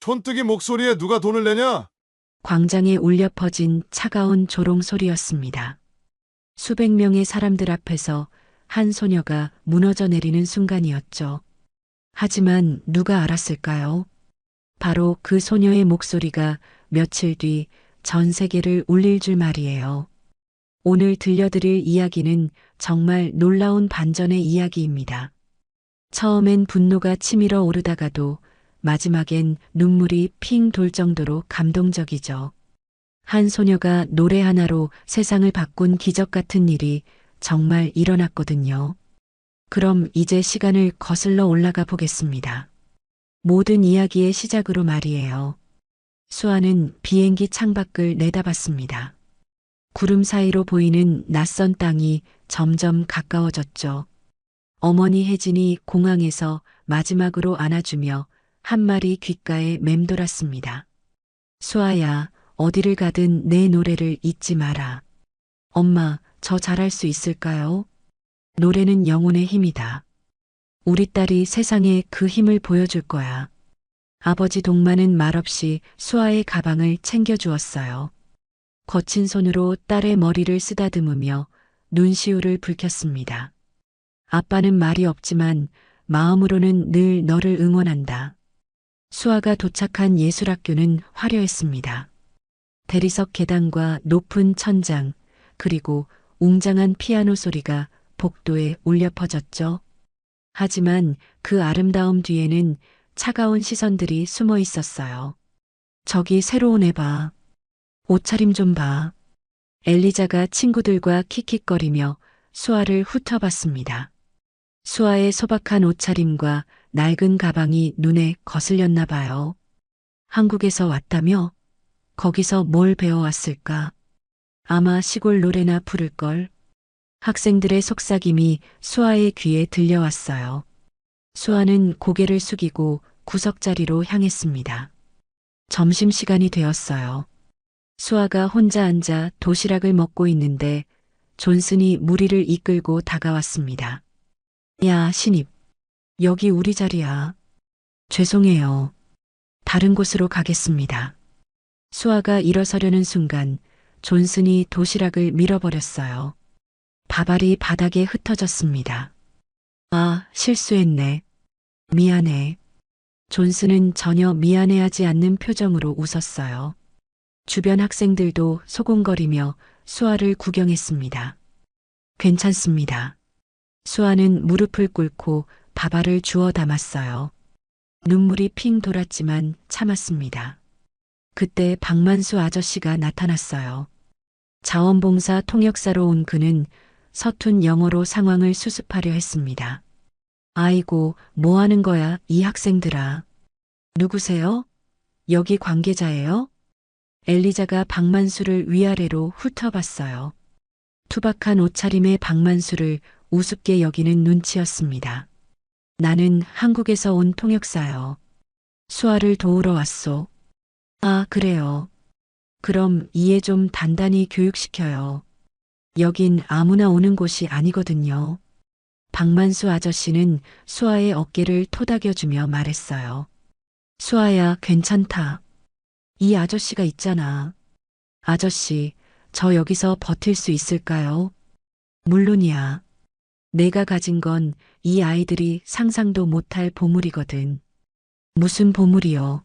촌뜨기 목소리에 누가 돈을 내냐? 광장에 울려 퍼진 차가운 조롱 소리였습니다. 수백 명의 사람들 앞에서 한 소녀가 무너져 내리는 순간이었죠. 하지만 누가 알았을까요? 바로 그 소녀의 목소리가 며칠 뒤 전 세계를 울릴 줄 말이에요. 오늘 들려드릴 이야기는 정말 놀라운 반전의 이야기입니다. 처음엔 분노가 치밀어 오르다가도 마지막엔 눈물이 핑 돌 정도로 감동적이죠. 한 소녀가 노래 하나로 세상을 바꾼 기적 같은 일이 정말 일어났거든요. 그럼 이제 시간을 거슬러 올라가 보겠습니다. 모든 이야기의 시작으로 말이에요. 수아는 비행기 창밖을 내다봤습니다. 구름 사이로 보이는 낯선 땅이 점점 가까워졌죠. 어머니 혜진이 공항에서 마지막으로 안아주며 한 마리 귓가에 맴돌았습니다. 수아야, 어디를 가든 내 노래를 잊지 마라. 엄마, 저 잘할 수 있을까요? 노래는 영혼의 힘이다. 우리 딸이 세상에 그 힘을 보여줄 거야. 아버지 동만은 말없이 수아의 가방을 챙겨주었어요. 거친 손으로 딸의 머리를 쓰다듬으며 눈시울을 붉혔습니다. 아빠는 말이 없지만 마음으로는 늘 너를 응원한다. 수아가 도착한 예술학교는 화려했습니다. 대리석 계단과 높은 천장, 그리고 웅장한 피아노 소리가 복도에 울려 퍼졌죠. 하지만 그 아름다움 뒤에는 차가운 시선들이 숨어 있었어요. 저기 새로운 애 봐. 옷차림 좀 봐. 엘리자가 친구들과 킥킥거리며 수아를 훑어봤습니다. 수아의 소박한 옷차림과 낡은 가방이 눈에 거슬렸나 봐요. 한국에서 왔다며? 거기서 뭘 배워왔을까? 아마 시골 노래나 부를걸. 학생들의 속삭임이 수아의 귀에 들려왔어요. 수아는 고개를 숙이고 구석자리로 향했습니다. 점심시간이 되었어요. 수아가 혼자 앉아 도시락을 먹고 있는데 존슨이 무리를 이끌고 다가왔습니다. 야, 신입. 여기 우리 자리야. 죄송해요. 다른 곳으로 가겠습니다. 수아가 일어서려는 순간 존슨이 도시락을 밀어버렸어요. 밥알이 바닥에 흩어졌습니다. 아, 실수했네. 미안해. 존슨은 전혀 미안해하지 않는 표정으로 웃었어요. 주변 학생들도 소곤거리며 수아를 구경했습니다. 괜찮습니다. 수아는 무릎을 꿇고 밥알을 주워 담았어요. 눈물이 핑 돌았지만 참았습니다. 그때 박만수 아저씨가 나타났어요. 자원봉사 통역사로 온 그는 서툰 영어로 상황을 수습하려 했습니다. 아이고, 뭐 하는 거야, 이 학생들아. 누구세요? 여기 관계자예요? 엘리자가 박만수를 위아래로 훑어봤어요. 투박한 옷차림의 박만수를 우습게 여기는 눈치였습니다. 나는 한국에서 온 통역사요. 수아를 도우러 왔소. 아, 그래요. 그럼 이해 좀 단단히 교육시켜요. 여긴 아무나 오는 곳이 아니거든요. 박만수 아저씨는 수아의 어깨를 토닥여주며 말했어요. 수아야, 괜찮다. 이 아저씨가 있잖아. 아저씨, 저 여기서 버틸 수 있을까요? 물론이야. 내가 가진 건 이 아이들이 상상도 못할 보물이거든. 무슨 보물이요?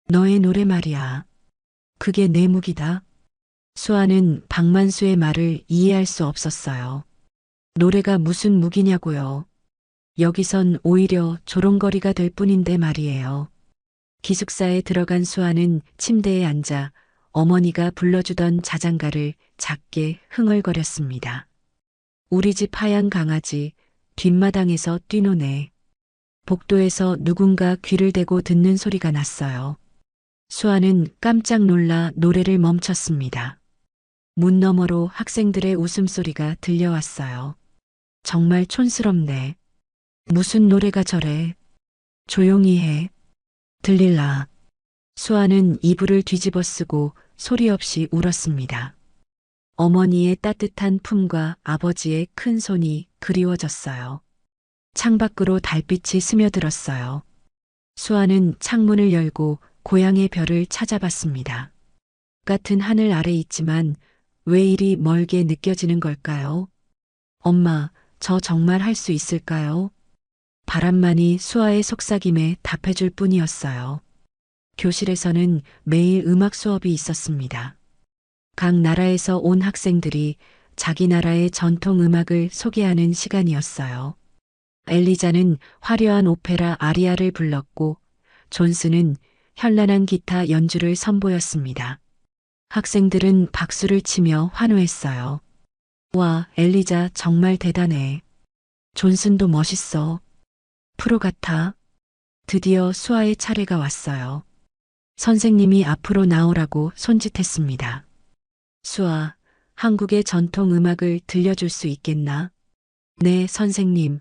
너의 노래 말이야. 그게 내 무기다. 수아는 박만수의 말을 이해할 수 없었어요. 노래가 무슨 무기냐고요. 여기선 오히려 조롱거리가 될 뿐인데 말이에요. 기숙사에 들어간 수아는 침대에 앉아 어머니가 불러주던 자장가를 작게 흥얼거렸습니다. 우리 집 하얀 강아지 뒷마당에서 뛰노네. 복도에서 누군가 귀를 대고 듣는 소리가 났어요. 수아는 깜짝 놀라 노래를 멈췄습니다. 문 너머로 학생들의 웃음소리가 들려왔어요. 정말 촌스럽네. 무슨 노래가 저래. 조용히 해. 들릴라. 수아는 이불을 뒤집어 쓰고 소리 없이 울었습니다. 어머니의 따뜻한 품과 아버지의 큰 손이 그리워졌어요. 창밖으로 달빛이 스며들었어요. 수아는 창문을 열고 고향의 별을 찾아봤습니다. 같은 하늘 아래 있지만 왜 이리 멀게 느껴지는 걸까요? 엄마, 저 정말 할 수 있을까요? 바람만이 수아의 속삭임에 답해줄 뿐이었어요. 교실에서는 매일 음악 수업이 있었습니다. 각 나라에서 온 학생들이 자기 나라의 전통 음악을 소개하는 시간이었어요. 엘리자는 화려한 오페라 아리아를 불렀고 존스는 현란한 기타 연주를 선보였습니다. 학생들은 박수를 치며 환호했어요. 와, 엘리자 정말 대단해. 존슨도 멋있어. 프로 같아. 드디어 수아의 차례가 왔어요. 선생님이 앞으로 나오라고 손짓했습니다. 수아, 한국의 전통 음악을 들려줄 수 있겠나? 네, 선생님.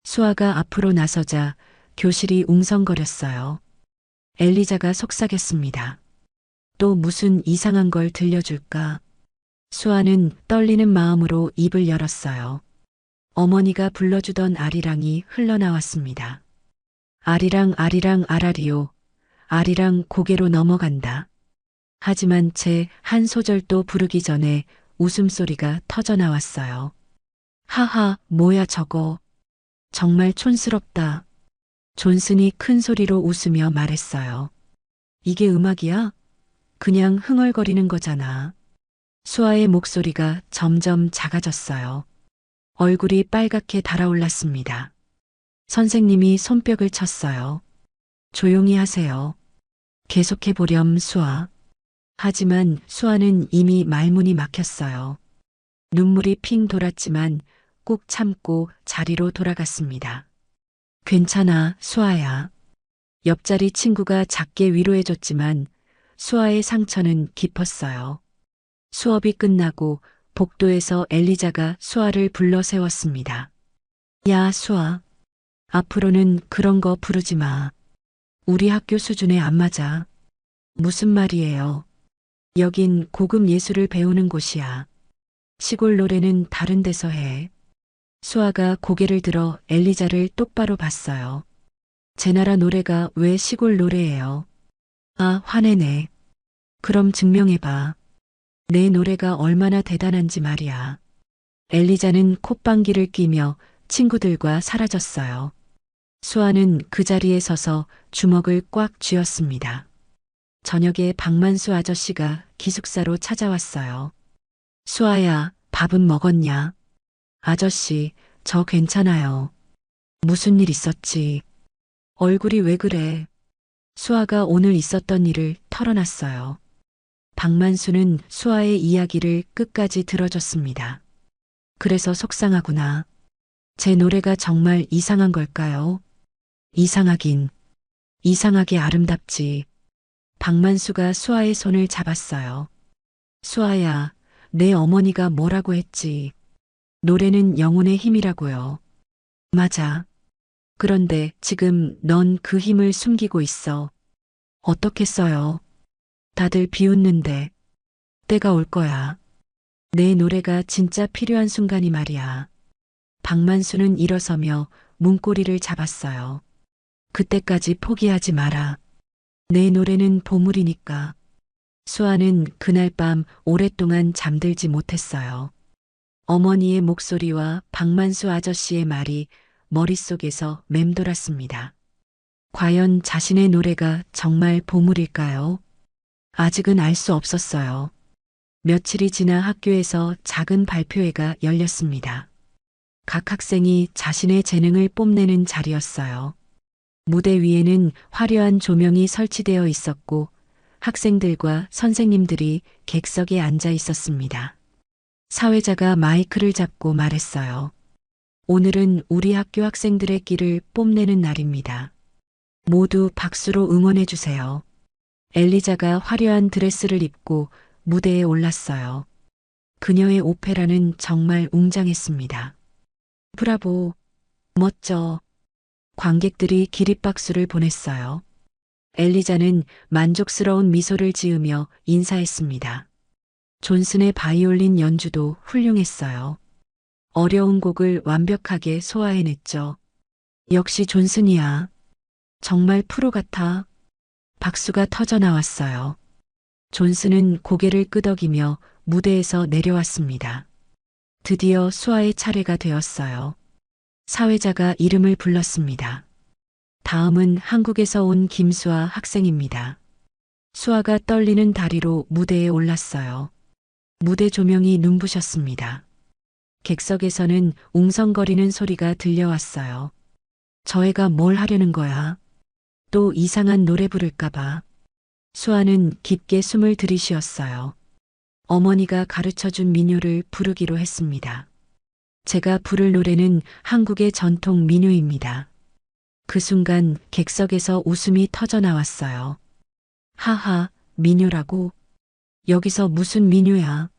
수아가 앞으로 나서자 교실이 웅성거렸어요. 엘리자가 속삭였습니다. 또 무슨 이상한 걸 들려줄까? 수아는 떨리는 마음으로 입을 열었어요. 어머니가 불러주던 아리랑이 흘러나왔습니다. 아리랑 아리랑 아라리요. 아리랑 고개로 넘어간다. 하지만 채 한 소절도 부르기 전에 웃음소리가 터져나왔어요. 하하, 뭐야 저거. 정말 촌스럽다. 존슨이 큰 소리로 웃으며 말했어요. 이게 음악이야? 그냥 흥얼거리는 거잖아. 수아의 목소리가 점점 작아졌어요. 얼굴이 빨갛게 달아올랐습니다. 선생님이 손뼉을 쳤어요. 조용히 하세요. 계속해보렴, 수아. 하지만 수아는 이미 말문이 막혔어요. 눈물이 핑 돌았지만 꾹 참고 자리로 돌아갔습니다. 괜찮아, 수아야. 옆자리 친구가 작게 위로해줬지만 수아의 상처는 깊었어요. 수업이 끝나고 복도에서 엘리자가 수아를 불러 세웠습니다. 야, 수아. 앞으로는 그런 거 부르지 마. 우리 학교 수준에 안 맞아. 무슨 말이에요? 여긴 고급 예술을 배우는 곳이야. 시골 노래는 다른 데서 해. 수아가 고개를 들어 엘리자를 똑바로 봤어요. 제 나라 노래가 왜 시골 노래예요? 아, 화내네. 그럼 증명해봐. 내 노래가 얼마나 대단한지 말이야. 엘리자는 콧방귀를 뀌며 친구들과 사라졌어요. 수아는 그 자리에 서서 주먹을 꽉 쥐었습니다. 저녁에 박만수 아저씨가 기숙사로 찾아왔어요. 수아야, 밥은 먹었냐? 아저씨, 저 괜찮아요. 무슨 일 있었지? 얼굴이 왜 그래? 수아가 오늘 있었던 일을 털어놨어요. 박만수는 수아의 이야기를 끝까지 들어줬습니다. 그래서 속상하구나. 제 노래가 정말 이상한 걸까요? 이상하긴. 이상하게 아름답지. 박만수가 수아의 손을 잡았어요. 수아야, 내 어머니가 뭐라고 했지? 노래는 영혼의 힘이라고요. 맞아. 그런데 지금 넌 그 힘을 숨기고 있어. 어떻게 써요? 다들 비웃는데 때가 올 거야. 내 노래가 진짜 필요한 순간이 말이야. 박만수는 일어서며 문고리를 잡았어요. 그때까지 포기하지 마라. 내 노래는 보물이니까. 수아는 그날 밤 오랫동안 잠들지 못했어요. 어머니의 목소리와 박만수 아저씨의 말이 머릿속에서 맴돌았습니다. 과연 자신의 노래가 정말 보물일까요? 아직은 알 수 없었어요. 며칠이 지나 학교에서 작은 발표회가 열렸습니다. 각 학생이 자신의 재능을 뽐내는 자리였어요. 무대 위에는 화려한 조명이 설치되어 있었고 학생들과 선생님들이 객석에 앉아 있었습니다. 사회자가 마이크를 잡고 말했어요. 오늘은 우리 학교 학생들의 끼를 뽐내는 날입니다. 모두 박수로 응원해 주세요. 엘리자가 화려한 드레스를 입고 무대에 올랐어요. 그녀의 오페라는 정말 웅장했습니다. 브라보, 멋져. 관객들이 기립박수를 보냈어요. 엘리자는 만족스러운 미소를 지으며 인사했습니다. 존슨의 바이올린 연주도 훌륭했어요. 어려운 곡을 완벽하게 소화해냈죠. 역시 존슨이야. 정말 프로 같아. 박수가 터져 나왔어요. 존슨은 고개를 끄덕이며 무대에서 내려왔습니다. 드디어 수아의 차례가 되었어요. 사회자가 이름을 불렀습니다. 다음은 한국에서 온 김수아 학생입니다. 수아가 떨리는 다리로 무대에 올랐어요. 무대 조명이 눈부셨습니다. 객석에서는 웅성거리는 소리가 들려왔어요. 저 애가 뭘 하려는 거야? 또 이상한 노래 부를까봐. 수아는 깊게 숨을 들이쉬었어요. 어머니가 가르쳐준 민요를 부르기로 했습니다. 제가 부를 노래는 한국의 전통 민요입니다. 그 순간 객석에서 웃음이 터져 나왔어요. 하하, 민요라고? 여기서 무슨 민요야?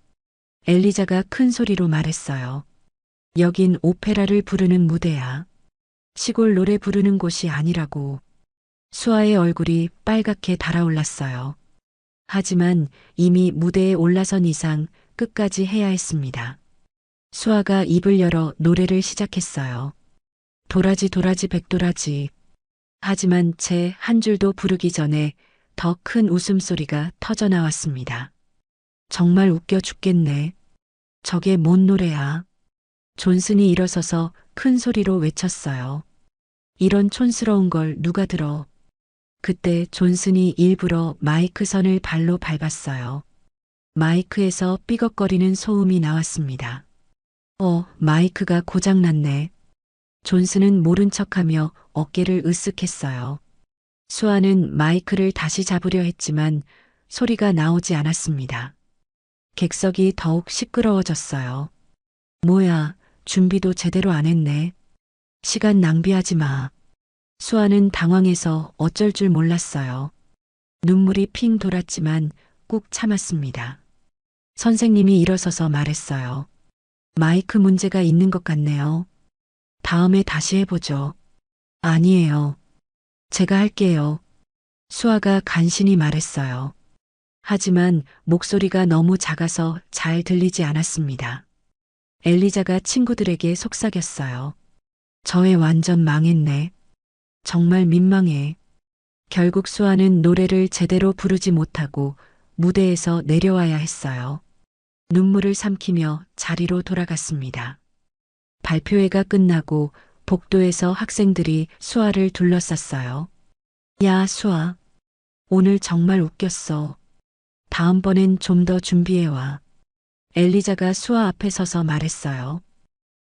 엘리자가 큰 소리로 말했어요. 여긴 오페라를 부르는 무대야. 시골 노래 부르는 곳이 아니라고. 수아의 얼굴이 빨갛게 달아올랐어요. 하지만 이미 무대에 올라선 이상 끝까지 해야 했습니다. 수아가 입을 열어 노래를 시작했어요. 도라지 도라지 백도라지. 하지만 채 한 줄도 부르기 전에 더 큰 웃음소리가 터져 나왔습니다. 정말 웃겨 죽겠네. 저게 뭔 노래야? 존슨이 일어서서 큰 소리로 외쳤어요. 이런 촌스러운 걸 누가 들어? 그때 존슨이 일부러 마이크 선을 발로 밟았어요. 마이크에서 삐걱거리는 소음이 나왔습니다. 마이크가 고장났네. 존슨은 모른 척하며 어깨를 으쓱했어요. 수아는 마이크를 다시 잡으려 했지만 소리가 나오지 않았습니다. 객석이 더욱 시끄러워졌어요. 뭐야, 준비도 제대로 안 했네. 시간 낭비하지 마. 수아는 당황해서 어쩔 줄 몰랐어요. 눈물이 핑 돌았지만 꾹 참았습니다. 선생님이 일어서서 말했어요. 마이크 문제가 있는 것 같네요. 다음에 다시 해보죠. 아니에요. 제가 할게요. 수아가 간신히 말했어요. 하지만 목소리가 너무 작아서 잘 들리지 않았습니다. 엘리자가 친구들에게 속삭였어요. 저 애 완전 망했네. 정말 민망해. 결국 수아는 노래를 제대로 부르지 못하고 무대에서 내려와야 했어요. 눈물을 삼키며 자리로 돌아갔습니다. 발표회가 끝나고 복도에서 학생들이 수아를 둘러쌌어요. 야, 수아. 오늘 정말 웃겼어. 다음번엔 좀 더 준비해와. 엘리자가 수아 앞에 서서 말했어요.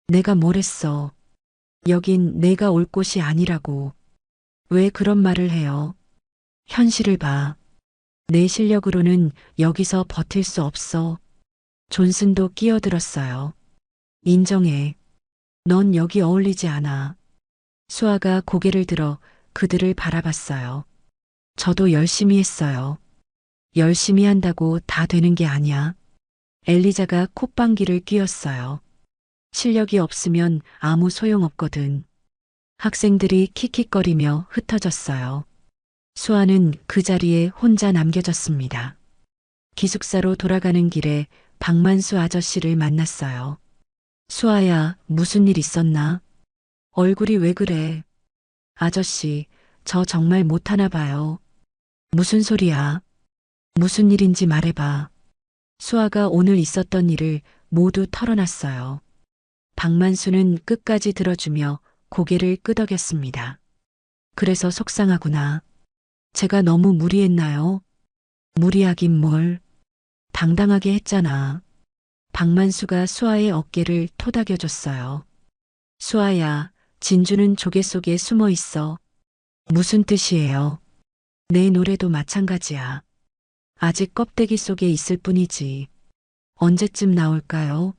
내가 뭘 했어. 여긴 내가 올 곳이 아니라고. 왜 그런 말을 해요? 현실을 봐. 내 실력으로는 여기서 버틸 수 없어. 존슨도 끼어들었어요. 인정해. 넌 여기 어울리지 않아. 수아가 고개를 들어 그들을 바라봤어요. 저도 열심히 했어요. 열심히 한다고 다 되는 게 아니야. 엘리자가 콧방귀를 뀌었어요. 실력이 없으면 아무 소용없거든. 학생들이 킥킥거리며 흩어졌어요. 수아는 그 자리에 혼자 남겨졌습니다. 기숙사로 돌아가는 길에 박만수 아저씨를 만났어요. 수아야, 무슨 일 있었나? 얼굴이 왜 그래? 아저씨, 저 정말 못하나 봐요. 무슨 소리야? 무슨 일인지 말해봐. 수아가 오늘 있었던 일을 모두 털어놨어요. 박만수는 끝까지 들어주며 고개를 끄덕였습니다. 그래서 속상하구나. 제가 너무 무리했나요? 무리하긴 뭘. 당당하게 했잖아. 박만수가 수아의 어깨를 토닥여줬어요. 수아야, 진주는 조개 속에 숨어 있어. 무슨 뜻이에요? 내 노래도 마찬가지야. 아직 껍데기 속에 있을 뿐이지. 언제쯤 나올까요?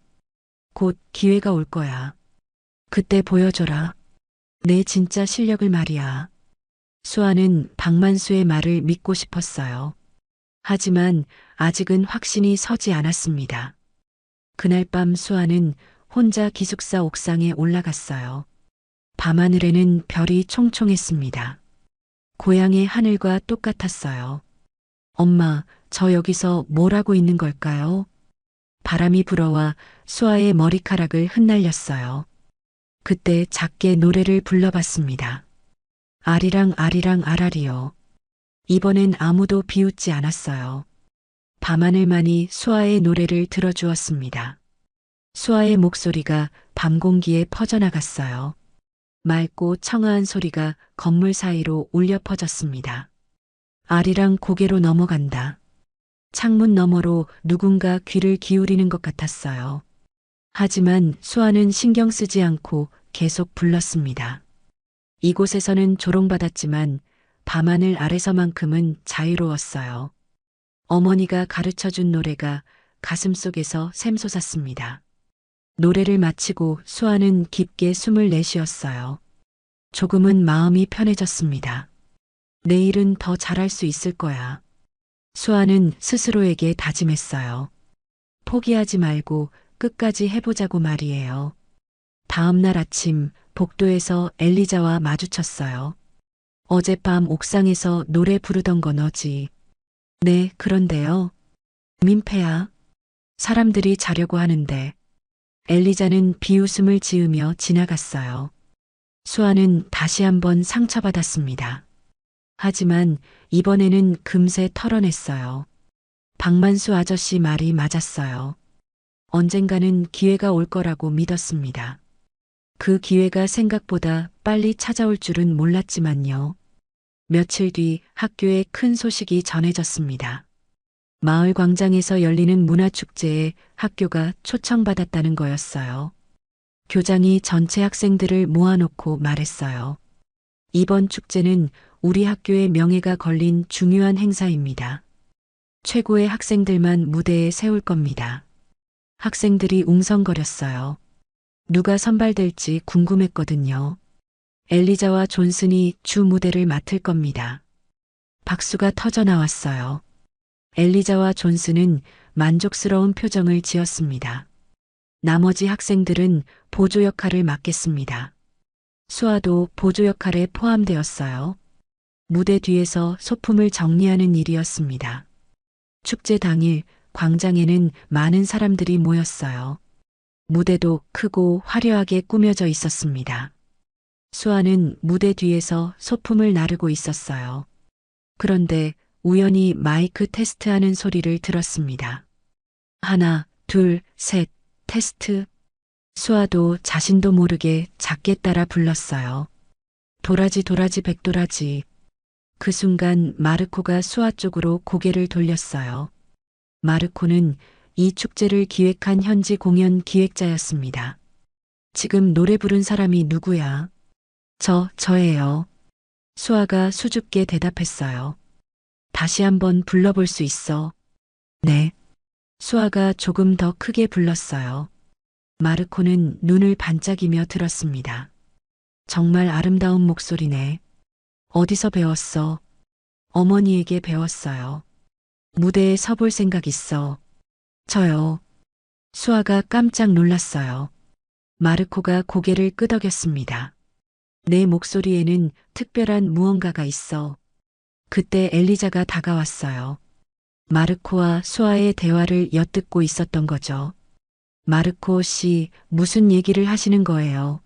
곧 기회가 올 거야. 그때 보여줘라. 내 진짜 실력을 말이야. 수아는 박만수의 말을 믿고 싶었어요. 하지만 아직은 확신이 서지 않았습니다. 그날 밤 수아는 혼자 기숙사 옥상에 올라갔어요. 밤하늘에는 별이 총총했습니다. 고향의 하늘과 똑같았어요. 엄마, 저 여기서 뭘 하고 있는 걸까요? 바람이 불어와 수아의 머리카락을 흩날렸어요. 그때 작게 노래를 불러봤습니다. 아리랑 아리랑 아라리요. 이번엔 아무도 비웃지 않았어요. 밤하늘만이 수아의 노래를 들어주었습니다. 수아의 목소리가 밤 공기에 퍼져나갔어요. 맑고 청아한 소리가 건물 사이로 울려 퍼졌습니다. 아리랑 고개로 넘어간다. 창문 너머로 누군가 귀를 기울이는 것 같았어요. 하지만 수아는 신경 쓰지 않고 계속 불렀습니다. 이곳에서는 조롱받았지만 밤하늘 아래서만큼은 자유로웠어요. 어머니가 가르쳐준 노래가 가슴속에서 샘솟았습니다. 노래를 마치고 수아는 깊게 숨을 내쉬었어요. 조금은 마음이 편해졌습니다. 내일은 더 잘할 수 있을 거야. 수아는 스스로에게 다짐했어요. 포기하지 말고 끝까지 해보자고 말이에요. 다음 날 아침 복도에서 엘리자와 마주쳤어요. 어젯밤 옥상에서 노래 부르던 거 너지? 네, 그런데요. 민폐야. 사람들이 자려고 하는데. 엘리자는 비웃음을 지으며 지나갔어요. 수아는 다시 한번 상처받았습니다. 하지만 이번에는 금세 털어냈어요. 박만수 아저씨 말이 맞았어요. 언젠가는 기회가 올 거라고 믿었습니다. 그 기회가 생각보다 빨리 찾아올 줄은 몰랐지만요. 며칠 뒤 학교에 큰 소식이 전해졌습니다. 마을 광장에서 열리는 문화축제에 학교가 초청받았다는 거였어요. 교장이 전체 학생들을 모아놓고 말했어요. 이번 축제는 우리 학교의 명예가 걸린 중요한 행사입니다. 최고의 학생들만 무대에 세울 겁니다. 학생들이 웅성거렸어요. 누가 선발될지 궁금했거든요. 엘리자와 존슨이 주 무대를 맡을 겁니다. 박수가 터져 나왔어요. 엘리자와 존슨은 만족스러운 표정을 지었습니다. 나머지 학생들은 보조 역할을 맡겠습니다. 수아도 보조 역할에 포함되었어요. 무대 뒤에서 소품을 정리하는 일이었습니다. 축제 당일 광장에는 많은 사람들이 모였어요. 무대도 크고 화려하게 꾸며져 있었습니다. 수아는 무대 뒤에서 소품을 나르고 있었어요. 그런데 우연히 마이크 테스트하는 소리를 들었습니다. 하나, 둘, 셋, 테스트. 수아도 자신도 모르게 작게 따라 불렀어요. 도라지 도라지 백도라지. 그 순간 마르코가 수아 쪽으로 고개를 돌렸어요. 마르코는 이 축제를 기획한 현지 공연 기획자였습니다. 지금 노래 부른 사람이 누구야? 저예요. 수아가 수줍게 대답했어요. 다시 한번 불러볼 수 있어. 네. 수아가 조금 더 크게 불렀어요. 마르코는 눈을 반짝이며 들었습니다. 정말 아름다운 목소리네. 어디서 배웠어? 어머니에게 배웠어요. 무대에 서볼 생각 있어. 저요. 수아가 깜짝 놀랐어요. 마르코가 고개를 끄덕였습니다. 내 목소리에는 특별한 무언가가 있어. 그때 엘리자가 다가왔어요. 마르코와 수아의 대화를 엿듣고 있었던 거죠. 마르코 씨, 무슨 얘기를 하시는 거예요?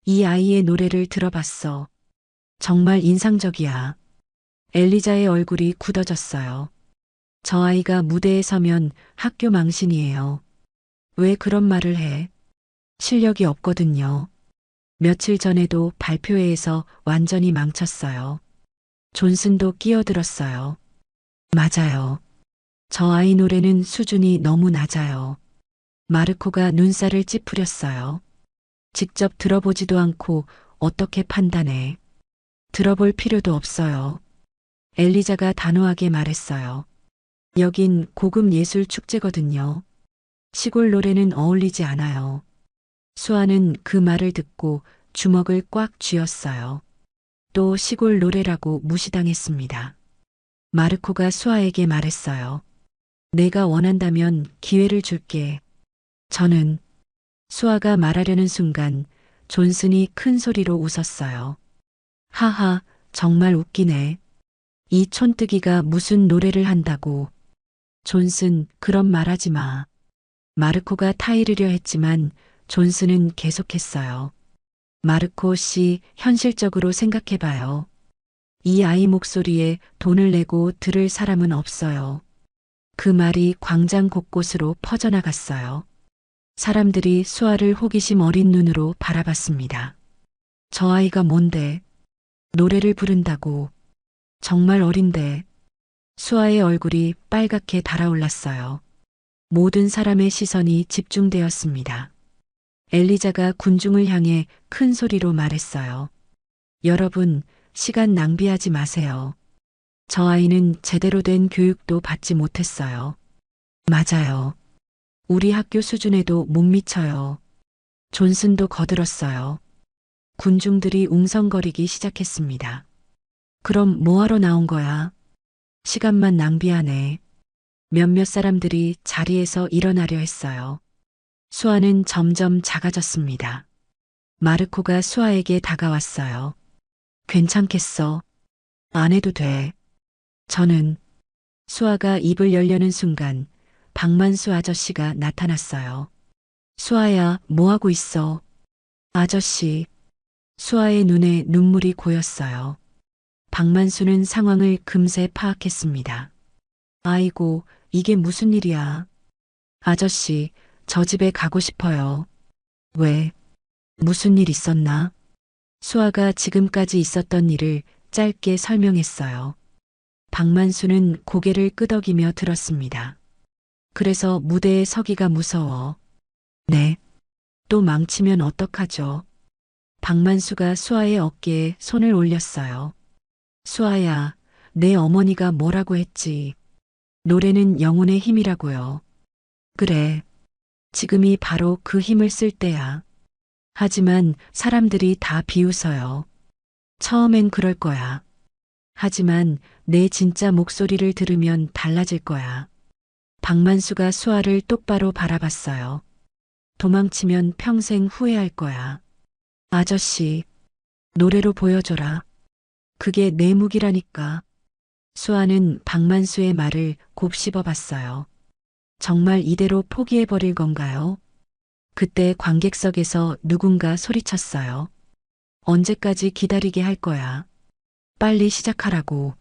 이 아이의 노래를 들어봤어. 정말 인상적이야. 엘리자의 얼굴이 굳어졌어요. 저 아이가 무대에 서면 학교 망신이에요. 왜 그런 말을 해? 실력이 없거든요. 며칠 전에도 발표회에서 완전히 망쳤어요. 존슨도 끼어들었어요. 맞아요. 저 아이 노래는 수준이 너무 낮아요. 마르코가 눈살을 찌푸렸어요. 직접 들어보지도 않고 어떻게 판단해. 들어볼 필요도 없어요. 엘리자가 단호하게 말했어요. 여긴 고급 예술 축제거든요. 시골 노래는 어울리지 않아요. 수아는 그 말을 듣고 주먹을 꽉 쥐었어요. 또 시골 노래라고 무시당했습니다. 마르코가 수아에게 말했어요. 내가 원한다면 기회를 줄게. 저는 수아가 말하려는 순간 존슨이 큰 소리로 웃었어요. 하하, 정말 웃기네. 이 촌뜨기가 무슨 노래를 한다고. 존슨, 그런 말하지 마. 마르코가 타이르려 했지만 존슨은 계속했어요. 마르코 씨, 현실적으로 생각해봐요. 이 아이 목소리에 돈을 내고 들을 사람은 없어요. 그 말이 광장 곳곳으로 퍼져나갔어요. 사람들이 수아를 호기심 어린 눈으로 바라봤습니다. 저 아이가 뭔데? 노래를 부른다고. 정말 어린데. 수아의 얼굴이 빨갛게 달아올랐어요. 모든 사람의 시선이 집중되었습니다. 엘리자가 군중을 향해 큰 소리로 말했어요. 여러분, 시간 낭비하지 마세요. 저 아이는 제대로 된 교육도 받지 못했어요. 맞아요. 우리 학교 수준에도 못 미쳐요. 존슨도 거들었어요. 군중들이 웅성거리기 시작했습니다. 그럼 뭐하러 나온 거야? 시간만 낭비하네. 몇몇 사람들이 자리에서 일어나려 했어요. 수아는 점점 작아졌습니다. 마르코가 수아에게 다가왔어요. 괜찮겠어. 안 해도 돼. 저는 수아가 입을 열려는 순간 박만수 아저씨가 나타났어요. 수아야, 뭐하고 있어? 아저씨. 수아의 눈에 눈물이 고였어요. 박만수는 상황을 금세 파악했습니다. 아이고, 이게 무슨 일이야? 아저씨, 저 집에 가고 싶어요. 왜? 무슨 일 있었나? 수아가 지금까지 있었던 일을 짧게 설명했어요. 박만수는 고개를 끄덕이며 들었습니다. 그래서 무대에 서기가 무서워. 네. 또 망치면 어떡하죠? 박만수가 수아의 어깨에 손을 올렸어요. 수아야, 내 어머니가 뭐라고 했지? 노래는 영혼의 힘이라고요. 그래. 지금이 바로 그 힘을 쓸 때야. 하지만 사람들이 다 비웃어요. 처음엔 그럴 거야. 하지만 내 진짜 목소리를 들으면 달라질 거야. 박만수가 수아를 똑바로 바라봤어요. 도망치면 평생 후회할 거야. 아저씨, 노래로 보여줘라. 그게 내 무기라니까. 수아는 박만수의 말을 곱씹어 봤어요. 정말 이대로 포기해버릴 건가요? 그때 관객석에서 누군가 소리쳤어요. 언제까지 기다리게 할 거야? 빨리 시작하라고.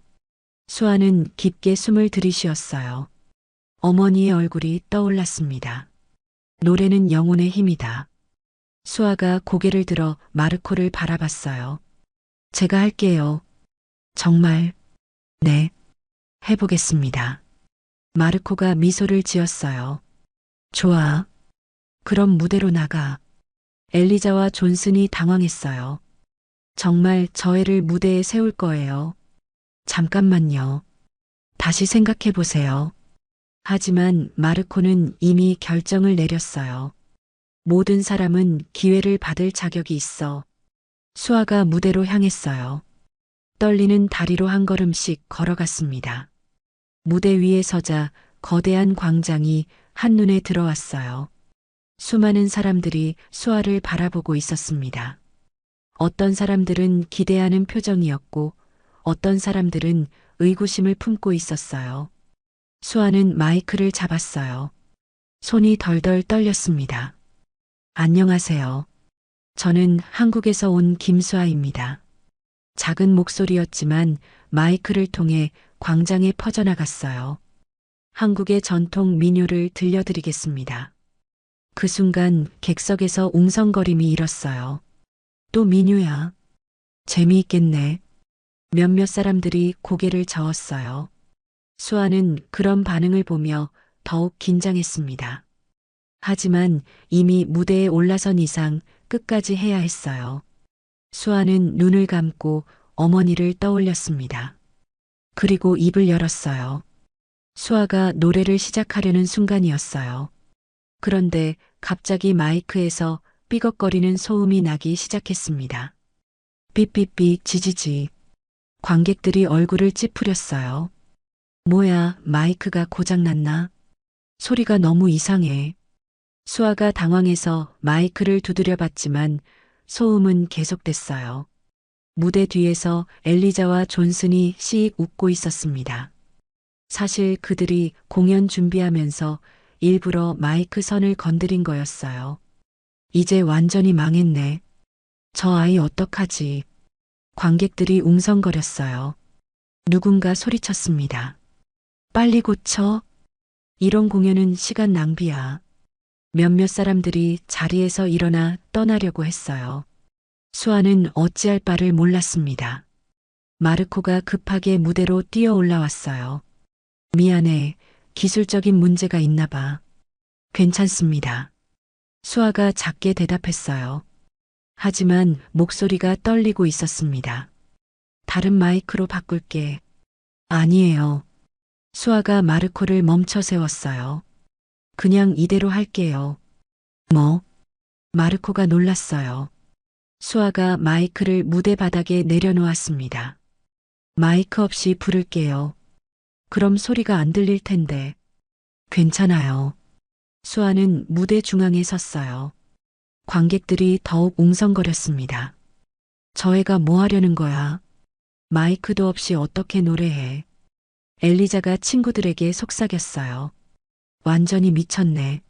수아는 깊게 숨을 들이쉬었어요. 어머니의 얼굴이 떠올랐습니다. 노래는 영혼의 힘이다. 수아가 고개를 들어 마르코를 바라봤어요. 제가 할게요. 정말? 네. 해보겠습니다. 마르코가 미소를 지었어요. 좋아. 그럼 무대로 나가. 엘리자와 존슨이 당황했어요. 정말 저 애를 무대에 세울 거예요. 잠깐만요. 다시 생각해 보세요. 하지만 마르코는 이미 결정을 내렸어요. 모든 사람은 기회를 받을 자격이 있어. 수아가 무대로 향했어요. 떨리는 다리로 한 걸음씩 걸어갔습니다. 무대 위에 서자 거대한 광장이 한눈에 들어왔어요. 수많은 사람들이 수아를 바라보고 있었습니다. 어떤 사람들은 기대하는 표정이었고 어떤 사람들은 의구심을 품고 있었어요. 수아는 마이크를 잡았어요. 손이 덜덜 떨렸습니다. 안녕하세요. 저는 한국에서 온 김수아입니다. 작은 목소리였지만 마이크를 통해 광장에 퍼져나갔어요. 한국의 전통 민요를 들려드리겠습니다. 그 순간 객석에서 웅성거림이 일었어요. 또 민요야. 재미있겠네. 몇몇 사람들이 고개를 저었어요. 수아는 그런 반응을 보며 더욱 긴장했습니다. 하지만 이미 무대에 올라선 이상 끝까지 해야 했어요. 수아는 눈을 감고 어머니를 떠올렸습니다. 그리고 입을 열었어요. 수아가 노래를 시작하려는 순간이었어요. 그런데 갑자기 마이크에서 삐걱거리는 소음이 나기 시작했습니다. 삐삐삐 지지지. 관객들이 얼굴을 찌푸렸어요. 뭐야, 마이크가 고장났나? 소리가 너무 이상해. 수아가 당황해서 마이크를 두드려 봤지만 소음은 계속됐어요. 무대 뒤에서 엘리자와 존슨이 씩 웃고 있었습니다. 사실 그들이 공연 준비하면서 일부러 마이크 선을 건드린 거였어요. 이제 완전히 망했네. 저 아이 어떡하지? 관객들이 웅성거렸어요. 누군가 소리쳤습니다. 빨리 고쳐. 이런 공연은 시간 낭비야. 몇몇 사람들이 자리에서 일어나 떠나려고 했어요. 수아는 어찌할 바를 몰랐습니다. 마르코가 급하게 무대로 뛰어 올라왔어요. 미안해. 기술적인 문제가 있나 봐. 괜찮습니다. 수아가 작게 대답했어요. 하지만 목소리가 떨리고 있었습니다. 다른 마이크로 바꿀게. 아니에요. 수아가 마르코를 멈춰 세웠어요. 그냥 이대로 할게요. 뭐? 마르코가 놀랐어요. 수아가 마이크를 무대 바닥에 내려놓았습니다. 마이크 없이 부를게요. 그럼 소리가 안 들릴 텐데. 괜찮아요. 수아는 무대 중앙에 섰어요. 관객들이 더욱 웅성거렸습니다. 저 애가 뭐 하려는 거야? 마이크도 없이 어떻게 노래해? 엘리자가 친구들에게 속삭였어요. 완전히 미쳤네.